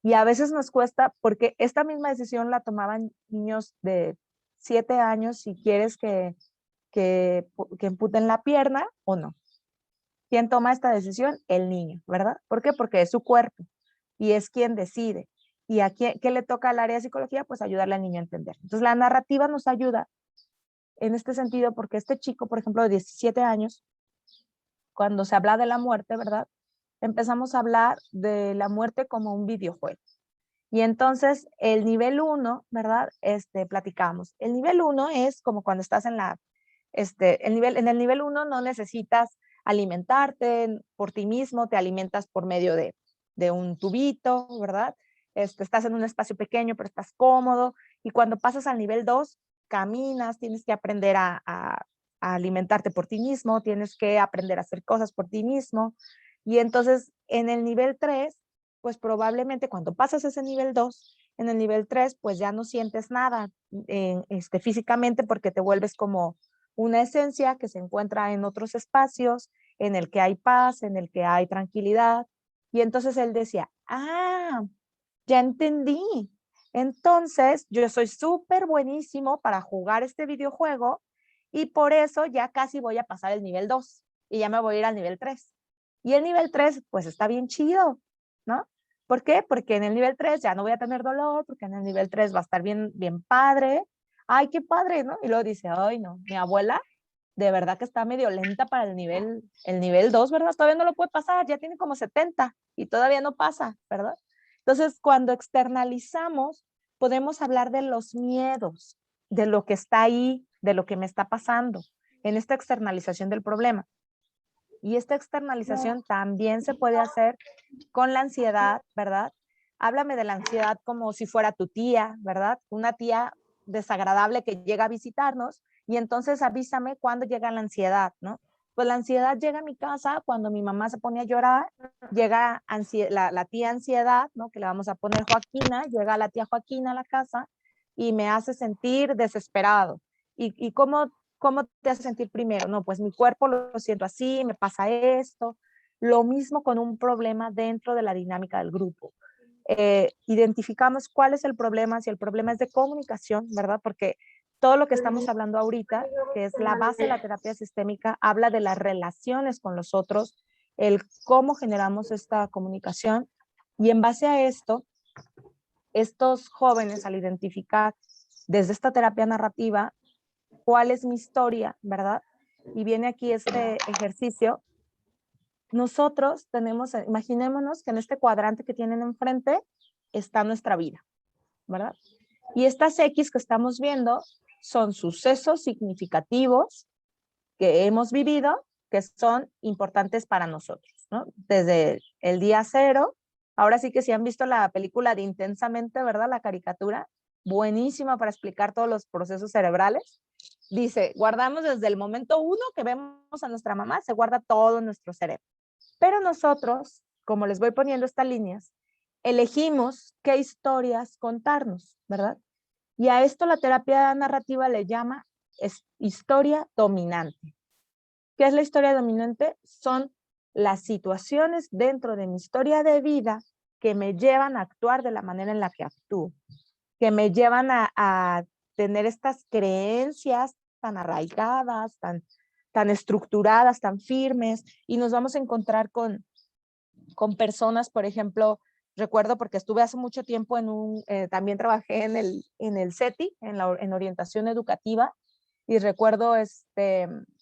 Speaker 2: Y a veces nos cuesta, porque esta misma decisión la tomaban niños de 7 años, si quieres que amputen la pierna o no. ¿Quién toma esta decisión? El niño, ¿verdad? ¿Por qué? Porque es su cuerpo y es quien decide. ¿Y a qué le toca al área de psicología? Pues ayudarle al niño a entender. Entonces la narrativa nos ayuda en este sentido, porque este chico, por ejemplo, de 17 años, cuando se habla de la muerte, ¿verdad? Empezamos a hablar de la muerte como un videojuego. Y entonces el nivel 1, ¿verdad? Platicamos. El nivel 1 es como cuando estás en en el nivel 1 no necesitas alimentarte por ti mismo, te alimentas por medio de un tubito, ¿verdad? Estás en un espacio pequeño, pero estás cómodo. Y cuando pasas al nivel 2, caminas, tienes que aprender a alimentarte por ti mismo, tienes que aprender a hacer cosas por ti mismo. Y entonces en el nivel 3, pues probablemente cuando pasas ese nivel 2, en el nivel 3, pues ya no sientes nada físicamente porque te vuelves como una esencia que se encuentra en otros espacios, en el que hay paz, en el que hay tranquilidad. Y entonces él decía, ya entendí. Entonces yo soy súper buenísimo para jugar este videojuego y por eso ya casi voy a pasar el nivel 2 y ya me voy a ir al nivel 3. Y el nivel 3 pues está bien chido, ¿no? ¿Por qué? Porque en el nivel 3 ya no voy a tener dolor, porque en el nivel 3 va a estar bien, bien padre. Ay, qué padre, ¿no? Y luego dice, ay, no, mi abuela de verdad que está medio lenta para el nivel 2, ¿verdad? Todavía no lo puede pasar, ya tiene como 70 y todavía no pasa, ¿verdad? Entonces, cuando externalizamos, podemos hablar de los miedos, de lo que está ahí, de lo que me está pasando en esta externalización del problema. Y esta externalización también se puede hacer con la ansiedad, ¿verdad? Háblame de la ansiedad como si fuera tu tía, ¿verdad? Una tía desagradable que llega a visitarnos y entonces avísame cuando llega la ansiedad, ¿no? Pues la ansiedad llega a mi casa cuando mi mamá se pone a llorar, llega la tía ansiedad, ¿no? Que le vamos a poner Joaquina, llega la tía Joaquina a la casa y me hace sentir desesperado. ¿Y cómo te hace sentir primero? No, pues mi cuerpo lo siento así, me pasa esto. Lo mismo con un problema dentro de la dinámica del grupo. Identificamos cuál es el problema, si el problema es de comunicación, ¿verdad? Porque todo lo que estamos hablando ahorita, que es la base de la terapia sistémica, habla de las relaciones con los otros, el cómo generamos esta comunicación. Y en base a esto, estos jóvenes al identificar desde esta terapia narrativa cuál es mi historia, ¿verdad? Y viene aquí este ejercicio. Nosotros tenemos, imaginémonos que en este cuadrante que tienen enfrente está nuestra vida, ¿verdad? Y estas X que estamos viendo son sucesos significativos que hemos vivido que son importantes para nosotros, ¿no? Desde el día cero, ahora sí que si han visto la película de Intensamente, ¿verdad? La caricatura, buenísima para explicar todos los procesos cerebrales. Dice, guardamos desde el momento 1 que vemos a nuestra mamá, se guarda todo en nuestro cerebro. Pero nosotros, como les voy poniendo estas líneas, elegimos qué historias contarnos, ¿verdad? Y a esto la terapia narrativa le llama historia dominante. ¿Qué es la historia dominante? Son las situaciones dentro de mi historia de vida que me llevan a actuar de la manera en la que actúo, que me llevan a tener estas creencias tan arraigadas, tan estructuradas, tan firmes, y nos vamos a encontrar con personas, por ejemplo, recuerdo porque estuve hace mucho tiempo también trabajé en el CETI, en orientación educativa, y recuerdo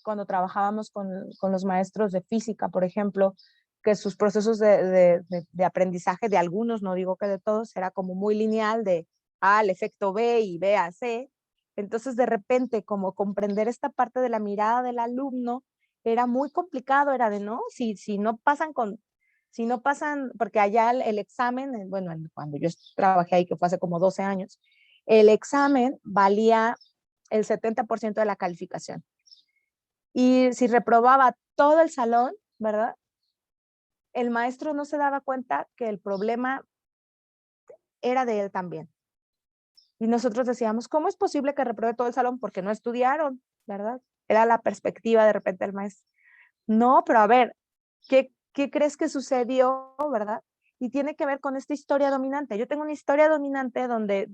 Speaker 2: cuando trabajábamos con los maestros de física, por ejemplo, que sus procesos de aprendizaje de algunos, no digo que de todos, era como muy lineal de A al efecto B y B a C. Entonces, de repente, como comprender esta parte de la mirada del alumno era muy complicado, era de, no, si no pasan, porque allá el examen, bueno, cuando yo trabajé ahí, que fue hace como 12 años, el examen valía el 70% de la calificación. Y si reprobaba todo el salón, ¿verdad? El maestro no se daba cuenta que el problema era de él también. Y nosotros decíamos, ¿cómo es posible que repruebe todo el salón? Porque no estudiaron, ¿verdad? Era la perspectiva de repente del maestro. No, pero a ver, ¿qué crees que sucedió, verdad? Y tiene que ver con esta historia dominante. Yo tengo una historia dominante donde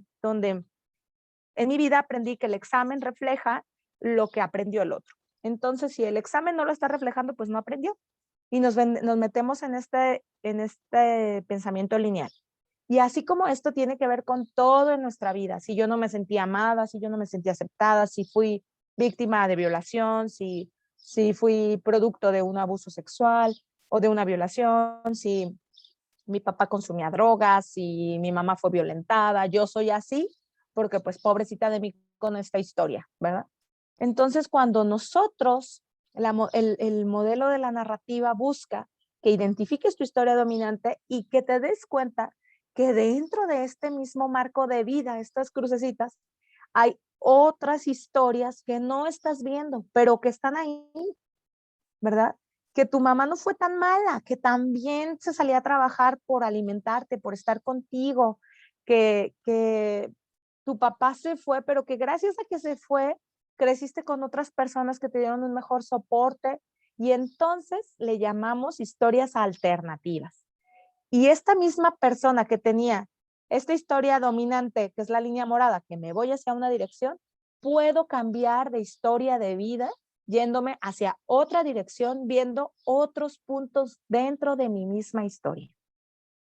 Speaker 2: en mi vida aprendí que el examen refleja lo que aprendió el otro. Entonces, si el examen no lo está reflejando, pues no aprendió. Y nos metemos en este pensamiento lineal. Y así como esto tiene que ver con todo en nuestra vida, si yo no me sentía amada, si yo no me sentía aceptada, si fui víctima de violación, si si fui producto de un abuso sexual o de una violación, si mi papá consumía drogas, si mi mamá fue violentada, yo soy así porque pues pobrecita de mí con esta historia, ¿verdad? Entonces cuando nosotros, el modelo de la narrativa busca que identifiques tu historia dominante y que te des cuenta que dentro de este mismo marco de vida, estas crucecitas, hay otras historias que no estás viendo, pero que están ahí, ¿verdad? Que tu mamá no fue tan mala, que también se salía a trabajar por alimentarte, por estar contigo, que tu papá se fue, pero que gracias a que se fue, creciste con otras personas que te dieron un mejor soporte y entonces le llamamos historias alternativas. Y esta misma persona que tenía esta historia dominante, que es la línea morada, que me voy hacia una dirección, puedo cambiar de historia de vida yéndome hacia otra dirección, viendo otros puntos dentro de mi misma historia.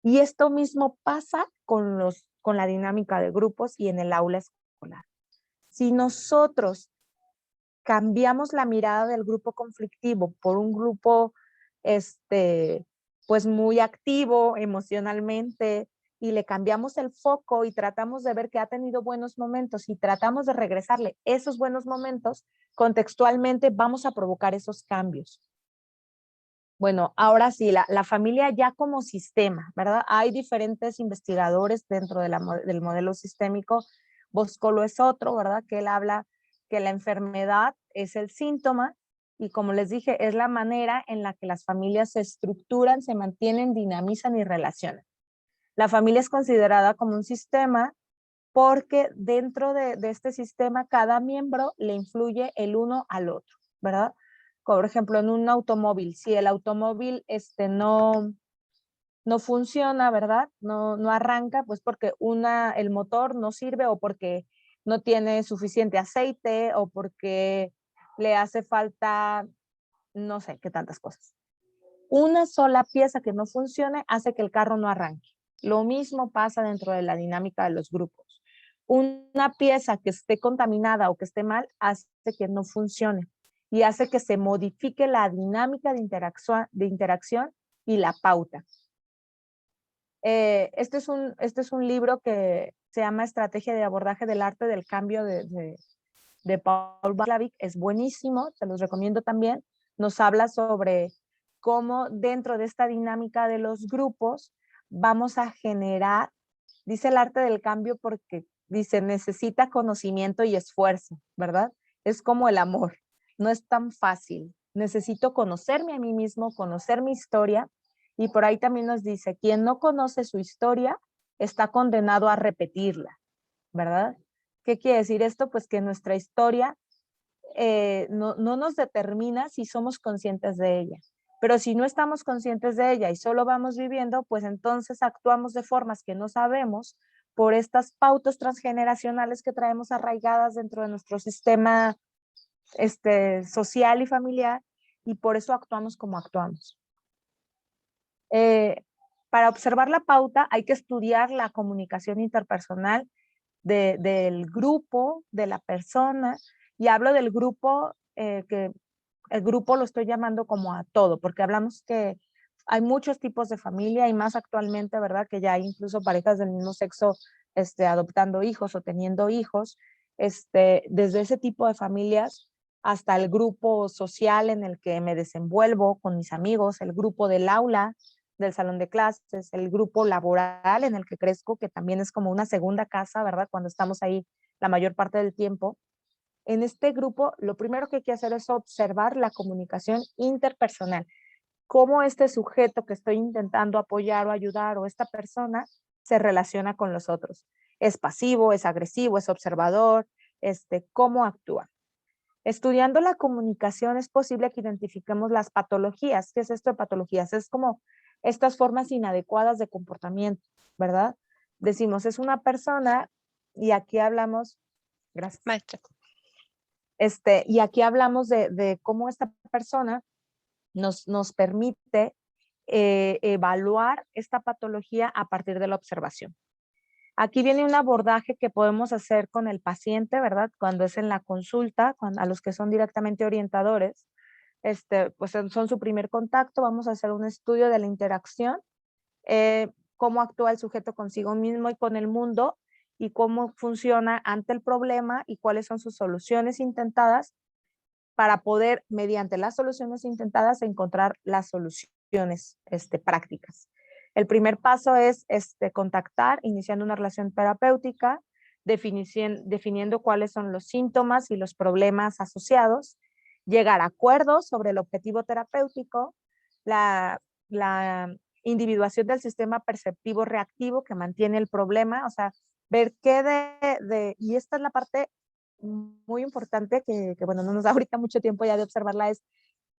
Speaker 2: Y esto mismo pasa con la dinámica de grupos y en el aula escolar. Si nosotros cambiamos la mirada del grupo conflictivo por un grupo pues muy activo emocionalmente y le cambiamos el foco y tratamos de ver que ha tenido buenos momentos y tratamos de regresarle esos buenos momentos, contextualmente vamos a provocar esos cambios. Bueno, ahora sí, la familia ya como sistema, ¿verdad? Hay diferentes investigadores dentro del modelo sistémico. Boscolo es otro, ¿verdad? Que él habla que la enfermedad es el síntoma y como les dije, es la manera en la que las familias se estructuran, se mantienen, dinamizan y relacionan. La familia es considerada como un sistema porque dentro de este sistema cada miembro le influye el uno al otro, ¿verdad? Por ejemplo, en un automóvil, si el automóvil no funciona, ¿verdad? No arranca, pues porque el motor no sirve o porque no tiene suficiente aceite o porque le hace falta, no sé, qué tantas cosas. Una sola pieza que no funcione hace que el carro no arranque. Lo mismo pasa dentro de la dinámica de los grupos. Una pieza que esté contaminada o que esté mal hace que no funcione y hace que se modifique la dinámica de interacción y la pauta. Este es un libro que se llama Estrategia de abordaje del arte del cambio de Paul Václavic. Es buenísimo, te los recomiendo también. Nos habla sobre cómo dentro de esta dinámica de los grupos vamos a generar, dice el arte del cambio porque dice necesita conocimiento y esfuerzo, ¿verdad? Es como el amor, no es tan fácil. Necesito conocerme a mí mismo, conocer mi historia y por ahí también nos dice, quien no conoce su historia está condenado a repetirla, ¿verdad? ¿Qué quiere decir esto? Pues que nuestra historia no nos determina si somos conscientes de ella. Pero si no estamos conscientes de ella y solo vamos viviendo, pues entonces actuamos de formas que no sabemos por estas pautas transgeneracionales que traemos arraigadas dentro de nuestro sistema social y familiar y por eso actuamos como actuamos. Para observar la pauta hay que estudiar la comunicación interpersonal del grupo, de la persona, y hablo del grupo, que el grupo lo estoy llamando como a todo, porque hablamos que hay muchos tipos de familia y más actualmente, ¿verdad? Que ya hay incluso parejas del mismo sexo adoptando hijos o teniendo hijos, desde ese tipo de familias hasta el grupo social en el que me desenvuelvo con mis amigos, el grupo del aula, del salón de clases, el grupo laboral en el que crezco, que también es como una segunda casa, ¿verdad? Cuando estamos ahí la mayor parte del tiempo. En este grupo, lo primero que hay que hacer es observar la comunicación interpersonal. Cómo este sujeto que estoy intentando apoyar o ayudar o esta persona se relaciona con los otros. ¿Es pasivo, es agresivo, es observador? ¿Cómo actúa? Estudiando la comunicación es posible que identifiquemos las patologías. ¿Qué es esto de patologías? Es como estas formas inadecuadas de comportamiento, ¿verdad? Decimos, es una persona y aquí hablamos, gracias.
Speaker 1: Maestra.
Speaker 2: Y aquí hablamos de cómo esta persona nos permite evaluar esta patología a partir de la observación. Aquí viene un abordaje que podemos hacer con el paciente, ¿verdad? Cuando es en la consulta, a los que son directamente orientadores, pues son su primer contacto. Vamos a hacer un estudio de la interacción, cómo actúa el sujeto consigo mismo y con el mundo, y cómo funciona ante el problema y cuáles son sus soluciones intentadas para poder, mediante las soluciones intentadas, encontrar las soluciones prácticas. El primer paso es contactar, iniciando una relación terapéutica, definiendo cuáles son los síntomas y los problemas asociados, llegar a acuerdos sobre el objetivo terapéutico, la individuación del sistema perceptivo reactivo que mantiene el problema, o sea, ver qué y esta es la parte muy importante que, bueno, no nos da ahorita mucho tiempo ya de observarla, es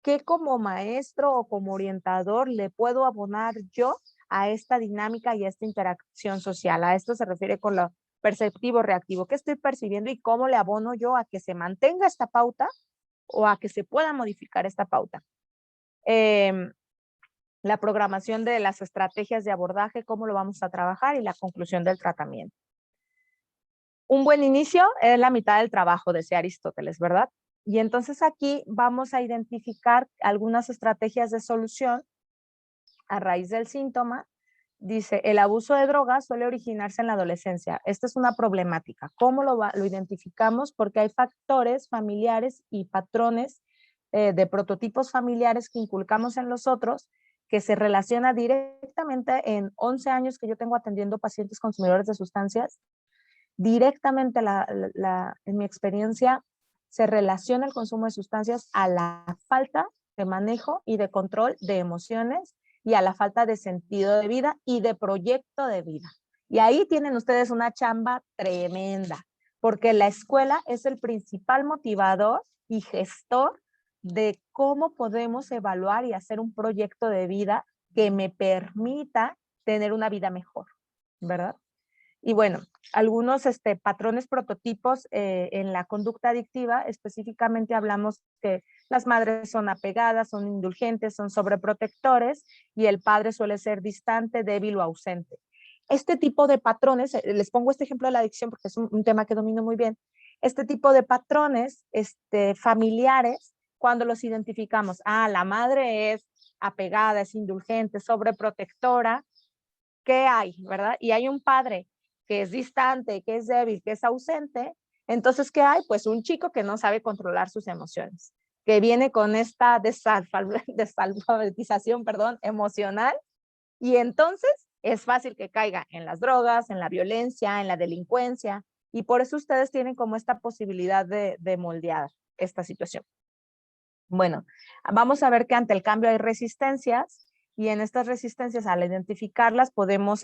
Speaker 2: qué como maestro o como orientador le puedo abonar yo a esta dinámica y a esta interacción social. A esto se refiere con lo perceptivo reactivo. ¿Qué estoy percibiendo y cómo le abono yo a que se mantenga esta pauta o a que se pueda modificar esta pauta? La programación de las estrategias de abordaje, cómo lo vamos a trabajar, y la conclusión del tratamiento. Un buen inicio es la mitad del trabajo, decía Aristóteles, ¿verdad? Y entonces aquí vamos a identificar algunas estrategias de solución a raíz del síntoma. Dice, el abuso de drogas suele originarse en la adolescencia. Esta es una problemática. ¿Cómo lo identificamos? Porque hay factores familiares y patrones de prototipos familiares que inculcamos en los otros, que se relaciona directamente en 11 años que yo tengo atendiendo pacientes consumidores de sustancias. Directamente en mi experiencia se relaciona el consumo de sustancias a la falta de manejo y de control de emociones y a la falta de sentido de vida y de proyecto de vida. Y ahí tienen ustedes una chamba tremenda, porque la escuela es el principal motivador y gestor de cómo podemos evaluar y hacer un proyecto de vida que me permita tener una vida mejor, ¿verdad? Y bueno, algunos patrones prototipos en la conducta adictiva, específicamente hablamos que las madres son apegadas, son indulgentes, son sobreprotectores, y el padre suele ser distante, débil o ausente. Este tipo de patrones, les pongo este ejemplo de la adicción porque es un tema que domino muy bien, este tipo de patrones familiares, cuando los identificamos, la madre es apegada, es indulgente, sobreprotectora, ¿qué hay, verdad? Y hay un padre que es distante, que es débil, que es ausente. Entonces, ¿qué hay? Pues un chico que no sabe controlar sus emociones, que viene con esta desalfabetización, emocional, y entonces es fácil que caiga en las drogas, en la violencia, en la delincuencia, y por eso ustedes tienen como esta posibilidad de moldear esta situación. Bueno, vamos a ver que ante el cambio hay resistencias, y en estas resistencias, al identificarlas, podemos,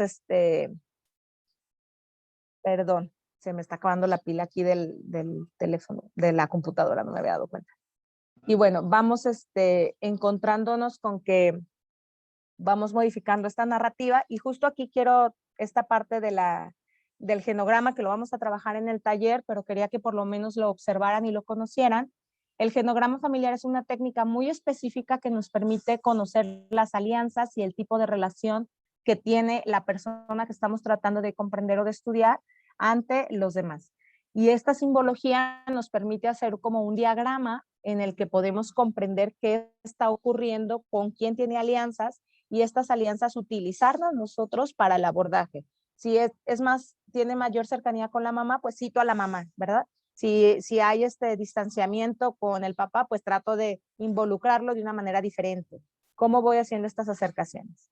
Speaker 2: perdón, se me está acabando la pila aquí del teléfono, de la computadora, no me había dado cuenta. Y bueno, vamos encontrándonos con que vamos modificando esta narrativa, y justo aquí quiero esta parte del genograma, que lo vamos a trabajar en el taller, pero quería que por lo menos lo observaran y lo conocieran. El genograma familiar es una técnica muy específica que nos permite conocer las alianzas y el tipo de relación que tiene la persona que estamos tratando de comprender o de estudiar ante los demás. Y esta simbología nos permite hacer como un diagrama en el que podemos comprender qué está ocurriendo, con quién tiene alianzas, y estas alianzas utilizarlas nosotros para el abordaje. Si es más, tiene mayor cercanía con la mamá, pues cito a la mamá, ¿verdad? Si hay distanciamiento con el papá, pues trato de involucrarlo de una manera diferente. ¿Cómo voy haciendo estas acercamientos,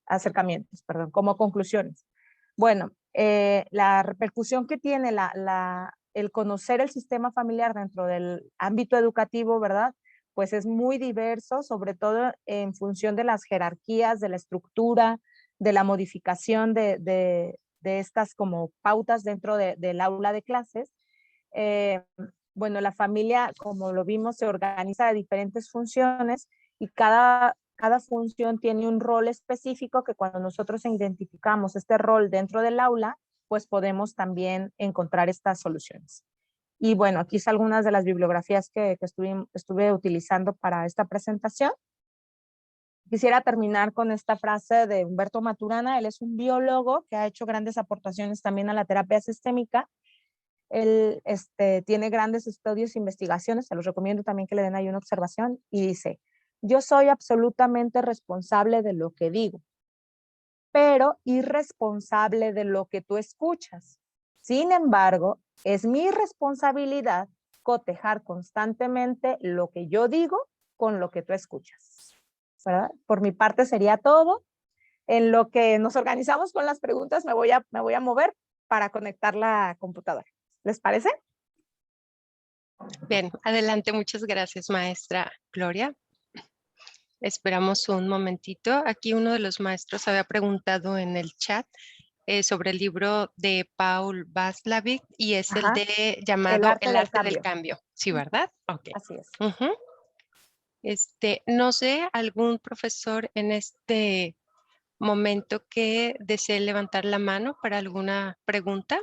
Speaker 2: como conclusiones? Bueno, la repercusión que tiene el conocer el sistema familiar dentro del ámbito educativo, ¿verdad? Pues es muy diverso, sobre todo en función de las jerarquías, de la estructura, de la modificación de estas como pautas dentro del aula de clases. Bueno, la familia, como lo vimos, se organiza de diferentes funciones, y cada función tiene un rol específico que cuando nosotros identificamos este rol dentro del aula, pues podemos también encontrar estas soluciones. Y bueno, aquí son algunas de las bibliografías que estuve utilizando para esta presentación. Quisiera terminar con esta frase de Humberto Maturana. Él es un biólogo que ha hecho grandes aportaciones también a la terapia sistémica. Él tiene grandes estudios e investigaciones, se los recomiendo también que le den ahí una observación, y dice: yo soy absolutamente responsable de lo que digo, pero irresponsable de lo que tú escuchas. Sin embargo, es mi responsabilidad cotejar constantemente lo que yo digo con lo que tú escuchas, ¿verdad? Por mi parte sería todo. En lo que nos organizamos con las preguntas, me voy a mover para conectar la computadora. ¿Les parece?
Speaker 1: Bien, adelante. Muchas gracias, maestra Gloria. Esperamos un momentito. Aquí uno de los maestros había preguntado en el chat sobre el libro de Paul Václavic y es el
Speaker 2: Ajá.
Speaker 1: de llamado
Speaker 2: arte
Speaker 1: El
Speaker 2: del
Speaker 1: arte del
Speaker 2: cambio.
Speaker 1: cambio. ¿Sí, verdad? Ok.
Speaker 2: Así es.
Speaker 1: Ujú. No sé, algún profesor en este momento que desee levantar la mano para alguna pregunta.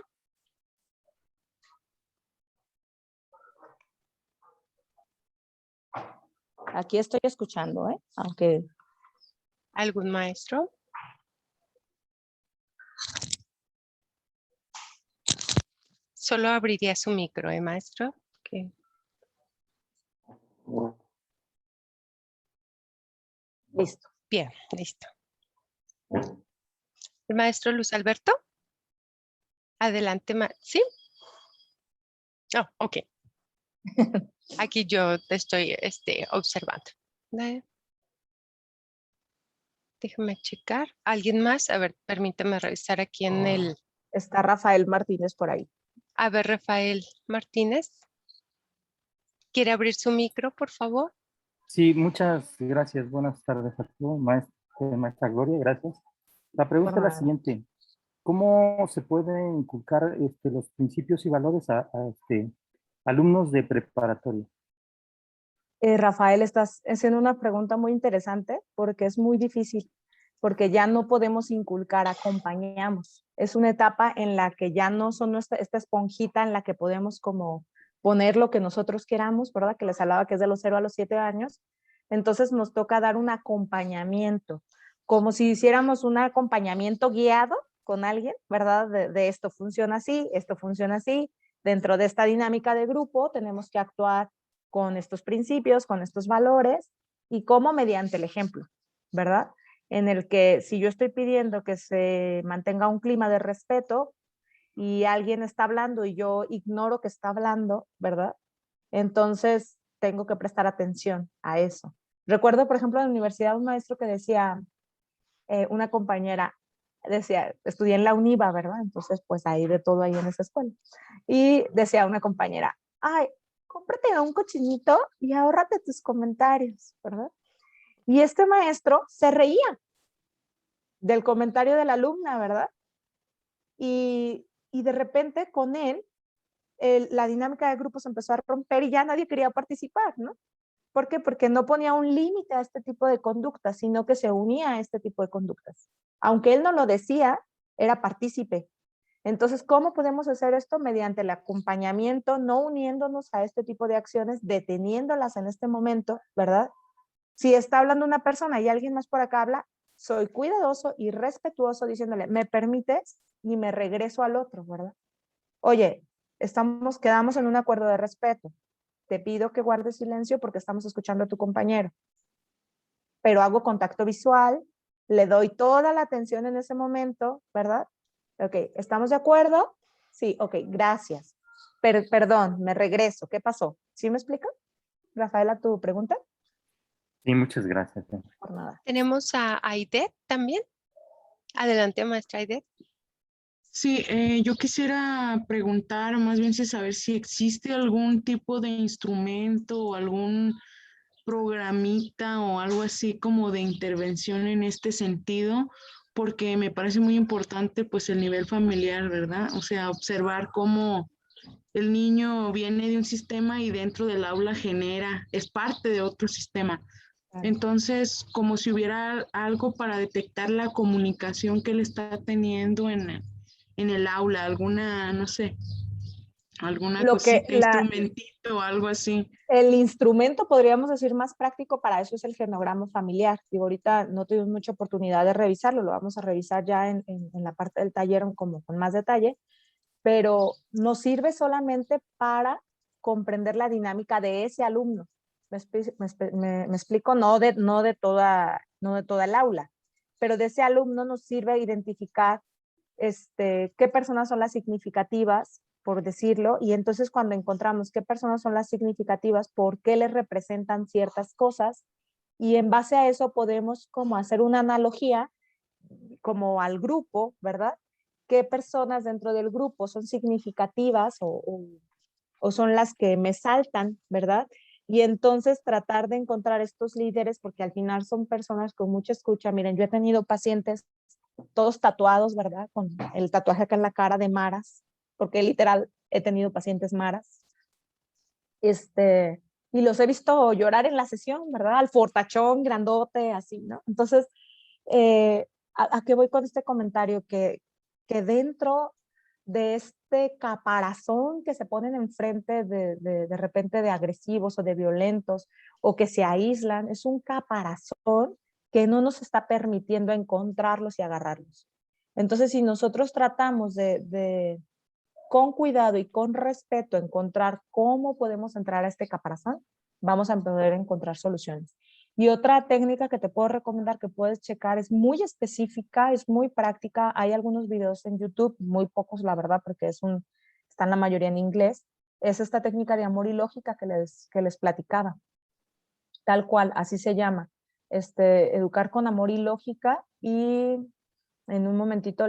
Speaker 2: Aquí estoy escuchando, ¿eh? Aunque
Speaker 1: ¿Algún maestro? Solo abriría su micro, maestro? Ok.
Speaker 2: listo.
Speaker 1: Bien, listo. ¿El maestro Luis Alberto? Adelante, ¿sí? Oh, ok. Aquí yo te estoy observando. Déjame checar. ¿Alguien más? A ver, permíteme revisar aquí en el...
Speaker 2: Está Rafael Martínez por ahí.
Speaker 1: A ver, Rafael Martínez. ¿Quiere abrir su micro, por favor?
Speaker 4: Sí, muchas gracias. Buenas tardes a todos, maestra Gloria, gracias. La pregunta es la siguiente. ¿Cómo se puede inculcar los principios y valores a alumnos de preparatoria?
Speaker 2: Rafael, estás haciendo una pregunta muy interesante porque es muy difícil, porque ya no podemos inculcar, acompañamos. Es una etapa en la que ya no son esta esponjita en la que podemos como poner lo que nosotros queramos, ¿verdad? Que les hablaba que es de los 0 a los 7 años. Entonces nos toca dar un acompañamiento, como si hiciéramos un acompañamiento guiado con alguien, ¿verdad? De esto funciona así, esto funciona así. Dentro de esta dinámica de grupo tenemos que actuar con estos principios, con estos valores y cómo mediante el ejemplo, ¿verdad? En el que si yo estoy pidiendo que se mantenga un clima de respeto y alguien está hablando y yo ignoro que está hablando, ¿verdad? Entonces tengo que prestar atención a eso. Recuerdo, por ejemplo, en la universidad un maestro que decía, una compañera decía, estudié en la UNIVA, ¿verdad? Entonces, pues hay de todo ahí en esa escuela. Y decía una compañera, ay, cómprate un cochinito y ahórrate tus comentarios, ¿verdad? Y este maestro se reía del comentario de la alumna, ¿verdad? Y de repente con él, la dinámica de grupo se empezó a romper y ya nadie quería participar, ¿no? ¿Por qué? Porque no ponía un límite a este tipo de conductas, sino que se unía a este tipo de conductas. Aunque él no lo decía, era partícipe. Entonces, ¿cómo podemos hacer esto? Mediante el acompañamiento, no uniéndonos a este tipo de acciones, deteniéndolas en este momento, ¿verdad? Si está hablando una persona y alguien más por acá habla, soy cuidadoso y respetuoso diciéndole, ¿me permites? Y me regreso al otro, ¿verdad? Oye, quedamos en un acuerdo de respeto. Te pido que guardes silencio porque estamos escuchando a tu compañero. Pero hago contacto visual, le doy toda la atención en ese momento, ¿verdad? Ok, ¿estamos de acuerdo? Sí, ok, gracias. Perdón, me regreso. ¿Qué pasó? ¿Sí me explica? Rafaela, tu pregunta.
Speaker 4: Sí, muchas gracias.
Speaker 2: Por nada.
Speaker 1: Tenemos a Aidet también. Adelante, maestra Aidet.
Speaker 5: Sí, yo quisiera preguntar, más bien si saber si existe algún tipo de instrumento o algún programita o algo así como de intervención en este sentido, porque me parece muy importante pues el nivel familiar, ¿verdad? O sea, observar cómo el niño viene de un sistema y dentro del aula es parte de otro sistema. Entonces, como si hubiera algo para detectar la comunicación que él está teniendo en el aula, alguna, no sé, alguna
Speaker 2: Lo que
Speaker 5: cosita, instrumentito o algo así.
Speaker 2: el instrumento, podríamos decir, más práctico para eso es el genograma familiar. Digo, ahorita no tuvimos mucha oportunidad de revisarlo, lo vamos a revisar ya en la parte del taller como con más detalle, pero nos sirve solamente para comprender la dinámica de ese alumno, Me explico, no de toda el aula, pero de ese alumno nos sirve identificar qué personas son las significativas, por decirlo, y entonces cuando encontramos qué personas son las significativas, por qué les representan ciertas cosas, y en base a eso podemos como hacer una analogía como al grupo, ¿verdad? ¿Qué personas dentro del grupo son significativas o son las que me saltan, ¿verdad? Y entonces tratar de encontrar estos líderes, porque al final son personas con mucha escucha. Miren, yo he tenido pacientes todos tatuados, ¿verdad? Con el tatuaje acá en la cara de maras, porque literal he tenido pacientes maras. Y los he visto llorar en la sesión, ¿verdad? Al fortachón grandote, así, ¿no? Entonces, ¿a qué voy con este comentario? Que dentro de este caparazón que se ponen enfrente de repente de agresivos o de violentos o que se aíslan, es un caparazón que no nos está permitiendo encontrarlos y agarrarlos. Entonces, si nosotros tratamos con cuidado y con respeto encontrar cómo podemos entrar a este caparazón, vamos a poder encontrar soluciones. Y otra técnica que te puedo recomendar que puedes checar es muy específica, es muy práctica. Hay algunos videos en YouTube, muy pocos la verdad, porque están la mayoría en inglés. Es esta técnica de amor y lógica que les platicaba. Tal cual, así se llama. Educar con amor y lógica, y en un momentito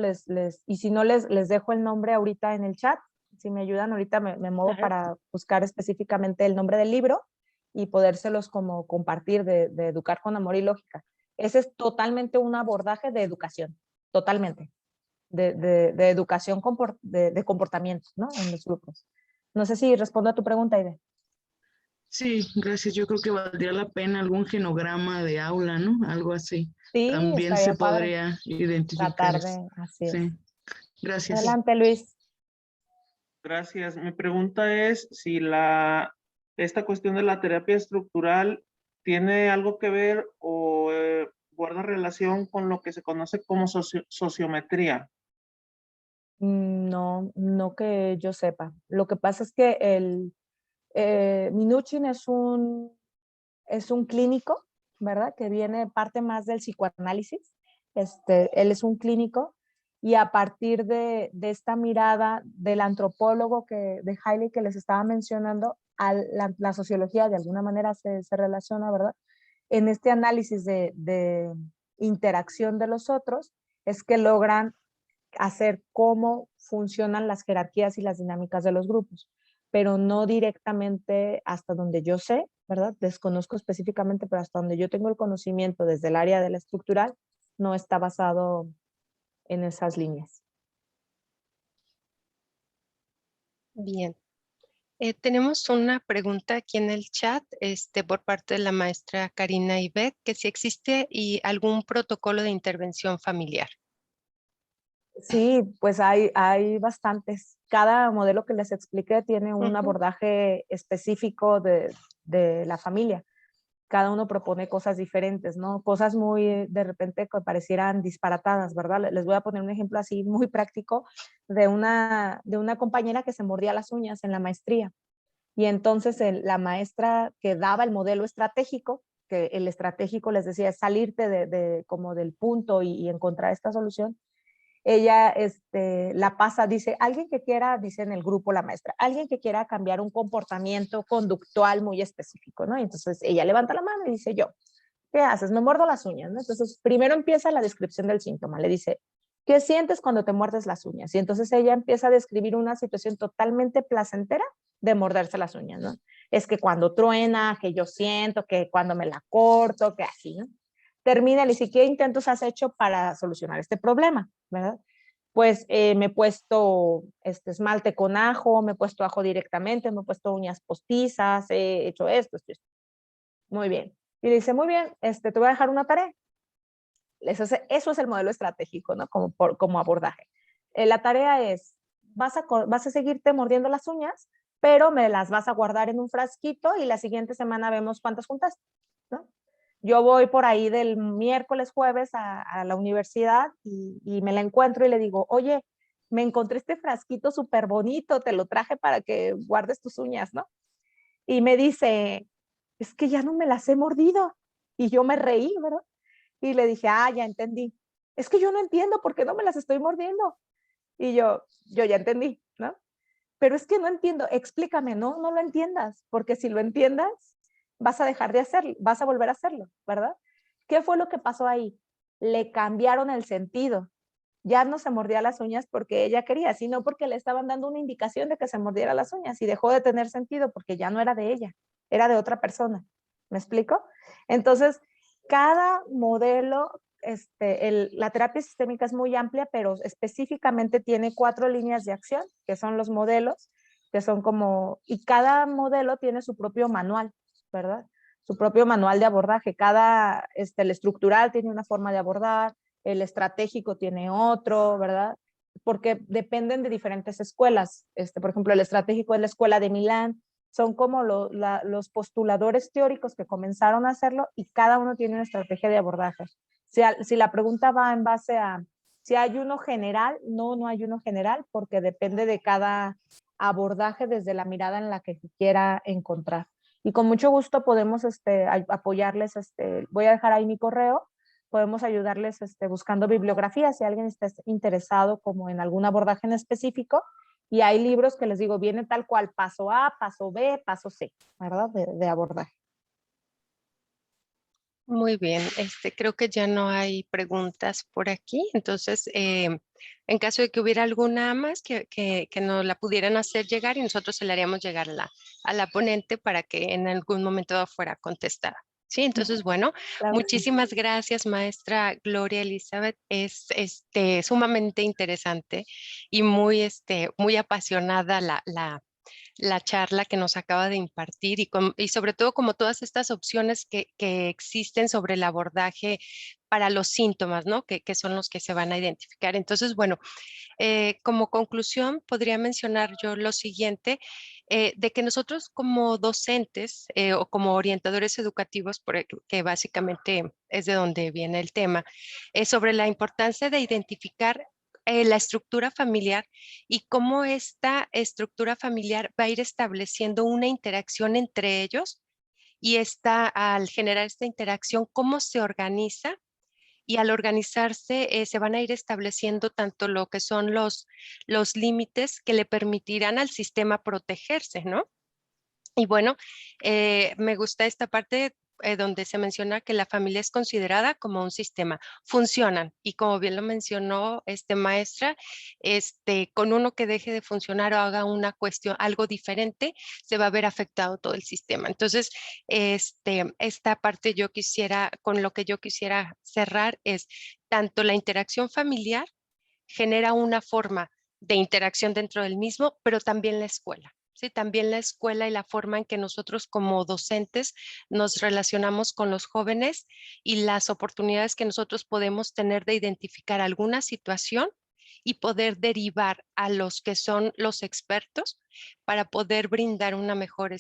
Speaker 2: y si no les dejo el nombre ahorita en el chat, si me ayudan ahorita me muevo
Speaker 1: Ajá.
Speaker 2: para buscar específicamente el nombre del libro y podérselos como compartir de Educar con Amor y Lógica. Ese es totalmente un abordaje de educación, totalmente, de educación de comportamiento, ¿no? En los grupos. No sé si respondo a tu pregunta, Aide.
Speaker 5: Sí, gracias. Yo creo que valdría la pena algún genograma de aula, ¿no? Algo así.
Speaker 2: Sí,
Speaker 5: También se
Speaker 2: estaría padre
Speaker 5: podría identificar
Speaker 2: tratar
Speaker 5: eso.
Speaker 2: de, así es.
Speaker 5: Sí, gracias.
Speaker 2: Adelante, Luis.
Speaker 6: Gracias. Mi pregunta es si esta cuestión de la terapia estructural tiene algo que ver o guarda relación con lo que se conoce como sociometría.
Speaker 2: No, no que yo sepa. Lo que pasa es que Minuchin es un clínico, ¿verdad? Que parte más del psicoanálisis. Él es un clínico y a partir de esta mirada del antropólogo de Hailey que les estaba mencionando, la sociología de alguna manera se relaciona, ¿verdad? En este análisis de interacción de los otros es que logran hacer cómo funcionan las jerarquías y las dinámicas de los grupos, pero no directamente hasta donde yo sé, ¿verdad? Desconozco específicamente, pero hasta donde yo tengo el conocimiento desde el área de la estructural, no está basado en esas líneas.
Speaker 1: Bien. Tenemos una pregunta aquí en el chat por parte de la maestra Karina Ivette, que si existe algún protocolo de intervención familiar.
Speaker 2: Sí, pues hay bastantes. Cada modelo que les expliqué tiene un
Speaker 1: Ujú.
Speaker 2: abordaje específico de la familia. Cada uno propone cosas diferentes, ¿no? Cosas muy de repente que parecieran disparatadas, ¿verdad? Les voy a poner un ejemplo así muy práctico de una compañera que se mordía las uñas en la maestría. Y entonces la maestra que daba el modelo estratégico, que el estratégico les decía es salirte como del punto y encontrar esta solución, ella la pasa, dice, alguien que quiera, dice en el grupo la maestra, alguien que quiera cambiar un comportamiento conductual muy específico, ¿no? Y entonces ella levanta la mano y dice, yo, ¿qué haces? Me muerdo las uñas, ¿no? Entonces primero empieza la descripción del síntoma, le dice, ¿qué sientes cuando te muerdes las uñas? Y entonces ella empieza a describir una situación totalmente placentera de morderse las uñas, ¿no? Es que cuando truena, que yo siento, que cuando me la corto, que así, ¿no? Termina y dice, ¿qué intentos has hecho para solucionar este problema? ¿Verdad? Pues me he puesto esmalte con ajo, me he puesto ajo directamente, me he puesto uñas postizas, he hecho esto. Muy bien. Y le dice, muy bien, te voy a dejar una tarea. Eso es el modelo estratégico, ¿no? Como abordaje. La tarea es, vas a seguirte mordiendo las uñas, pero me las vas a guardar en un frasquito y la siguiente semana vemos cuántas juntas, ¿no? Yo voy por ahí del miércoles, jueves a la universidad y me la encuentro y le digo, oye, me encontré este frasquito súper bonito, te lo traje para que guardes tus uñas, ¿no? Y me dice, es que ya no me las he mordido. Y yo me reí, ¿verdad? Y le dije, ya entendí. Es que yo no entiendo por qué no me las estoy mordiendo. Y yo ya entendí, ¿no? Pero es que no entiendo, explícame, no lo entiendas, porque si lo entiendas, vas a dejar de hacerlo, vas a volver a hacerlo, ¿verdad? ¿Qué fue lo que pasó ahí? Le cambiaron el sentido. Ya no se mordía las uñas porque ella quería, sino porque le estaban dando una indicación de que se mordiera las uñas y dejó de tener sentido porque ya no era de ella, era de otra persona. ¿Me explico? Entonces, cada modelo, la terapia sistémica es muy amplia, pero específicamente tiene 4 líneas de acción, que son los modelos, que son como, y cada modelo tiene su propio manual, ¿verdad? Su propio manual de abordaje. El estructural tiene una forma de abordar, el estratégico tiene otro, ¿verdad? Porque dependen de diferentes escuelas. Por ejemplo, el estratégico es la escuela de Milán, son como los postuladores teóricos que comenzaron a hacerlo y cada uno tiene una estrategia de abordaje. Si la pregunta va en base a si hay uno general, no hay uno general porque depende de cada abordaje desde la mirada en la que se quiera encontrar. Y con mucho gusto podemos apoyarles, voy a dejar ahí mi correo, podemos ayudarles buscando bibliografía si alguien está interesado como en algún abordaje en específico. Y hay libros que les digo, viene tal cual, paso A, paso B, paso C, ¿verdad? De abordaje.
Speaker 1: Muy bien, creo que ya no hay preguntas por aquí, entonces en caso de que hubiera alguna más que nos la pudieran hacer llegar y nosotros se la haríamos llegar a la ponente para que en algún momento fuera contestada. Sí, entonces bueno,
Speaker 2: Claro.
Speaker 1: muchísimas gracias, maestra Gloria Elizabeth, es sumamente interesante y muy apasionada la charla que nos acaba de impartir y sobre todo como todas estas opciones que existen sobre el abordaje para los síntomas, ¿no? Que son los que se van a identificar. Entonces, bueno, como conclusión podría mencionar yo lo siguiente, de que nosotros como docentes o como orientadores educativos, que básicamente es de donde viene el tema, sobre la importancia de identificar la estructura familiar y cómo esta estructura familiar va a ir estableciendo una interacción entre ellos y al generar esta interacción, cómo se organiza y al organizarse se van a ir estableciendo tanto lo que son los límites que le permitirán al sistema protegerse, ¿no? Y bueno, me gusta esta parte donde se menciona que la familia es considerada como un sistema. Funcionan y como bien lo mencionó maestra, con uno que deje de funcionar o haga una cuestión, algo diferente, se va a ver afectado todo el sistema. Entonces, esta parte con lo que yo quisiera cerrar es tanto la interacción familiar genera una forma de interacción dentro del mismo, pero también la escuela. Sí, también la escuela y la forma en que nosotros como docentes nos relacionamos con los jóvenes y las oportunidades que nosotros podemos tener de identificar alguna situación y poder derivar a los que son los expertos para poder brindar una mejor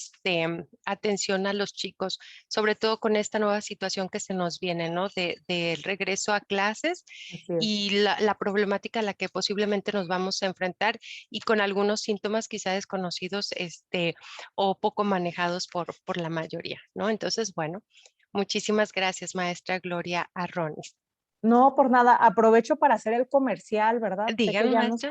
Speaker 1: atención a los chicos, sobre todo con esta nueva situación que se nos viene, ¿no? Del regreso a clases y la problemática a la que posiblemente nos vamos a enfrentar y con algunos síntomas quizá desconocidos o poco manejados por la mayoría, ¿no? Entonces, bueno, muchísimas gracias, maestra Gloria Arronis.
Speaker 2: No, por nada, aprovecho para hacer el comercial, ¿verdad? Sé que
Speaker 1: Díganme, maestra.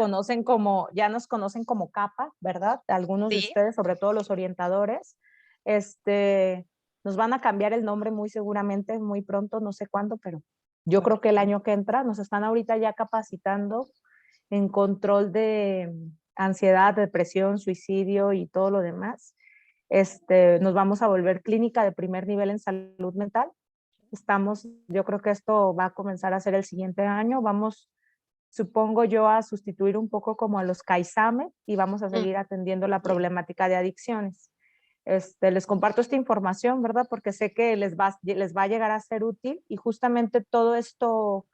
Speaker 2: ya nos conocen como CAPA, ¿verdad? Algunos de
Speaker 1: Sí.
Speaker 2: ustedes, sobre todo los orientadores, nos van a cambiar el nombre muy seguramente, muy pronto, no sé cuándo, pero yo creo que el año que entra nos están ahorita ya capacitando en control de ansiedad, depresión, suicidio y todo lo demás. Nos vamos a volver clínica de primer nivel en salud mental. Yo creo que esto va a comenzar a ser el siguiente año. Vamos, supongo yo, a sustituir un poco como a los CAISAME y vamos a seguir atendiendo la problemática de adicciones. Les comparto esta información, ¿verdad? Porque sé que les va a llegar a ser útil y justamente todo esto,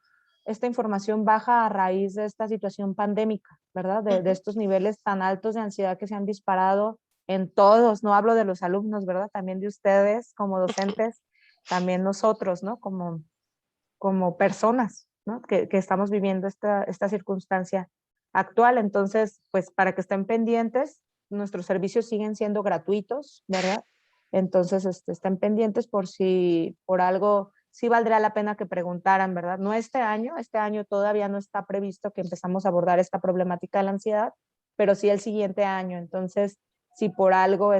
Speaker 2: esta información baja a raíz de esta situación pandémica, ¿verdad? De estos niveles tan altos de ansiedad que se han disparado en todos, no hablo de los alumnos, ¿verdad? También de ustedes como docentes, también nosotros, ¿no? Como personas, ¿no? Que estamos viviendo esta circunstancia actual. Entonces, pues para que estén pendientes, nuestros servicios siguen siendo gratuitos, ¿verdad? Entonces, estén pendientes por si por algo sí valdría la pena que preguntaran, ¿verdad? No este año todavía no está previsto que empezamos a abordar esta problemática de la ansiedad, pero sí el siguiente año. Entonces, si por algo,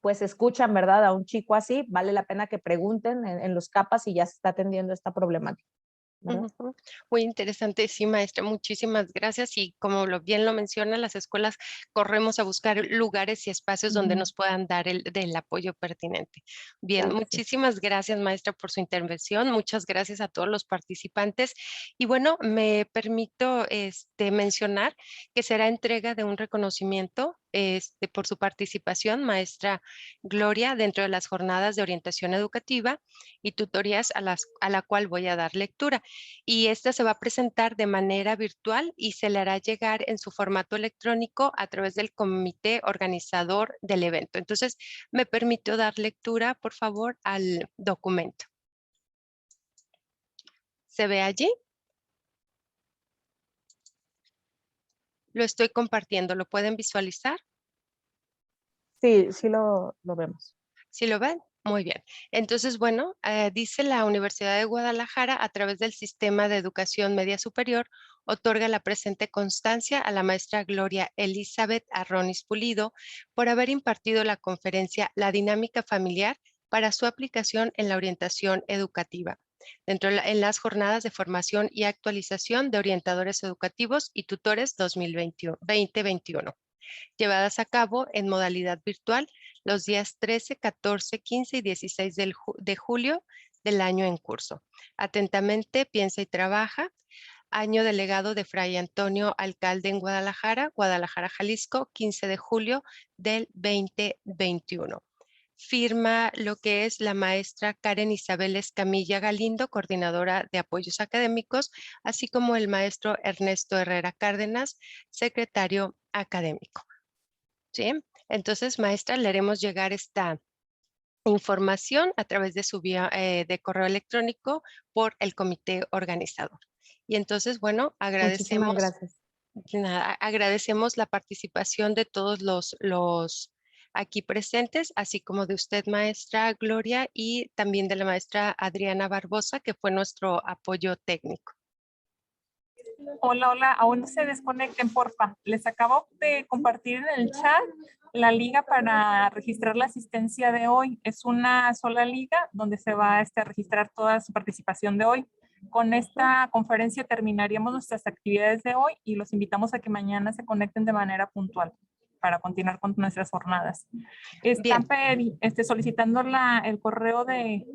Speaker 2: pues escuchan, ¿verdad? A un chico así, vale la pena que pregunten en los CAPAS si ya se está atendiendo esta problemática, ¿verdad?
Speaker 1: Ujú. Muy interesante, sí, maestra, muchísimas gracias. Y como bien lo menciona, las escuelas corremos a buscar lugares y espacios donde
Speaker 2: Ujú.
Speaker 1: nos puedan dar del apoyo pertinente. Bien,
Speaker 2: Claro que sí.
Speaker 1: muchísimas gracias, maestra, por su intervención. Muchas gracias a todos los participantes. Y bueno, me permito mencionar que será entrega de un reconocimiento por su participación, maestra Gloria, dentro de las jornadas de orientación educativa y tutorías a la cual voy a dar lectura. Y esta se va a presentar de manera virtual y se le hará llegar en su formato electrónico a través del comité organizador del evento. Entonces, me permito dar lectura, por favor, al documento. ¿Se ve allí? Lo estoy compartiendo. ¿Lo pueden visualizar?
Speaker 2: Sí, sí lo vemos.
Speaker 1: ¿Sí lo ven? Muy bien. Entonces, bueno, dice la Universidad de Guadalajara, a través del Sistema de Educación Media Superior, otorga la presente constancia a la maestra Gloria Elizabeth Arronis Pulido por haber impartido la conferencia La Dinámica Familiar para su aplicación en la orientación educativa, en las jornadas de formación y actualización de orientadores educativos y tutores 2021. Llevadas a cabo en modalidad virtual los días 13, 14, 15 y 16 de julio del año en curso. Atentamente, piensa y trabaja. Año delegado de Fray Antonio, alcalde en Guadalajara, Guadalajara, Jalisco, 15 de julio del 2021. Firma lo que es la maestra Karen Isabel Escamilla Galindo, coordinadora de apoyos académicos, así como el maestro Ernesto Herrera Cárdenas, secretario académico. ¿Sí? Entonces, maestra, le haremos llegar esta información a través de su vía de correo electrónico por el comité organizador. Y entonces, bueno,
Speaker 2: Muchísimas gracias.
Speaker 1: agradecemos la participación de todos los aquí presentes, así como de usted, maestra Gloria, y también de la maestra Adriana Barbosa, que fue nuestro apoyo técnico.
Speaker 7: Hola, hola, aún no se desconecten, porfa. Les acabo de compartir en el chat la liga para registrar la asistencia de hoy. Es una sola liga donde se va a registrar toda su participación de hoy. Con esta conferencia terminaríamos nuestras actividades de hoy y los invitamos a que mañana se conecten de manera puntual para continuar con nuestras jornadas. Están solicitando el correo de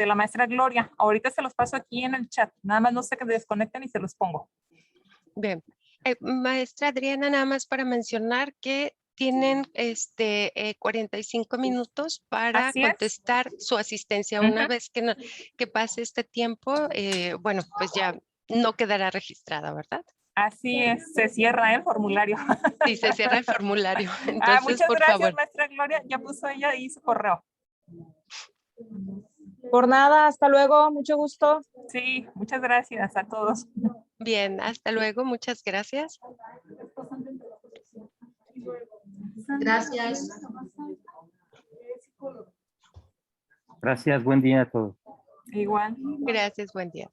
Speaker 7: la maestra Gloria. Ahorita se los paso aquí en el chat. Nada más no se desconecten y se los pongo.
Speaker 1: Bien. Maestra Adriana, nada más para mencionar que tienen 45 minutos para contestar su asistencia. Una vez que pase este tiempo, bueno, pues ya no quedará registrada, ¿verdad?
Speaker 7: Así es, se cierra el formulario.
Speaker 1: Sí, se cierra el formulario. Entonces,
Speaker 7: muchas
Speaker 1: por
Speaker 7: gracias,
Speaker 1: favor.
Speaker 7: maestra Gloria. Ya puso ella ahí su correo.
Speaker 2: Por nada, hasta luego, mucho gusto.
Speaker 7: Sí, muchas gracias a todos.
Speaker 1: Bien, hasta luego, muchas gracias.
Speaker 8: Gracias.
Speaker 4: Gracias, buen día a todos.
Speaker 7: Igual.
Speaker 1: Gracias, buen día.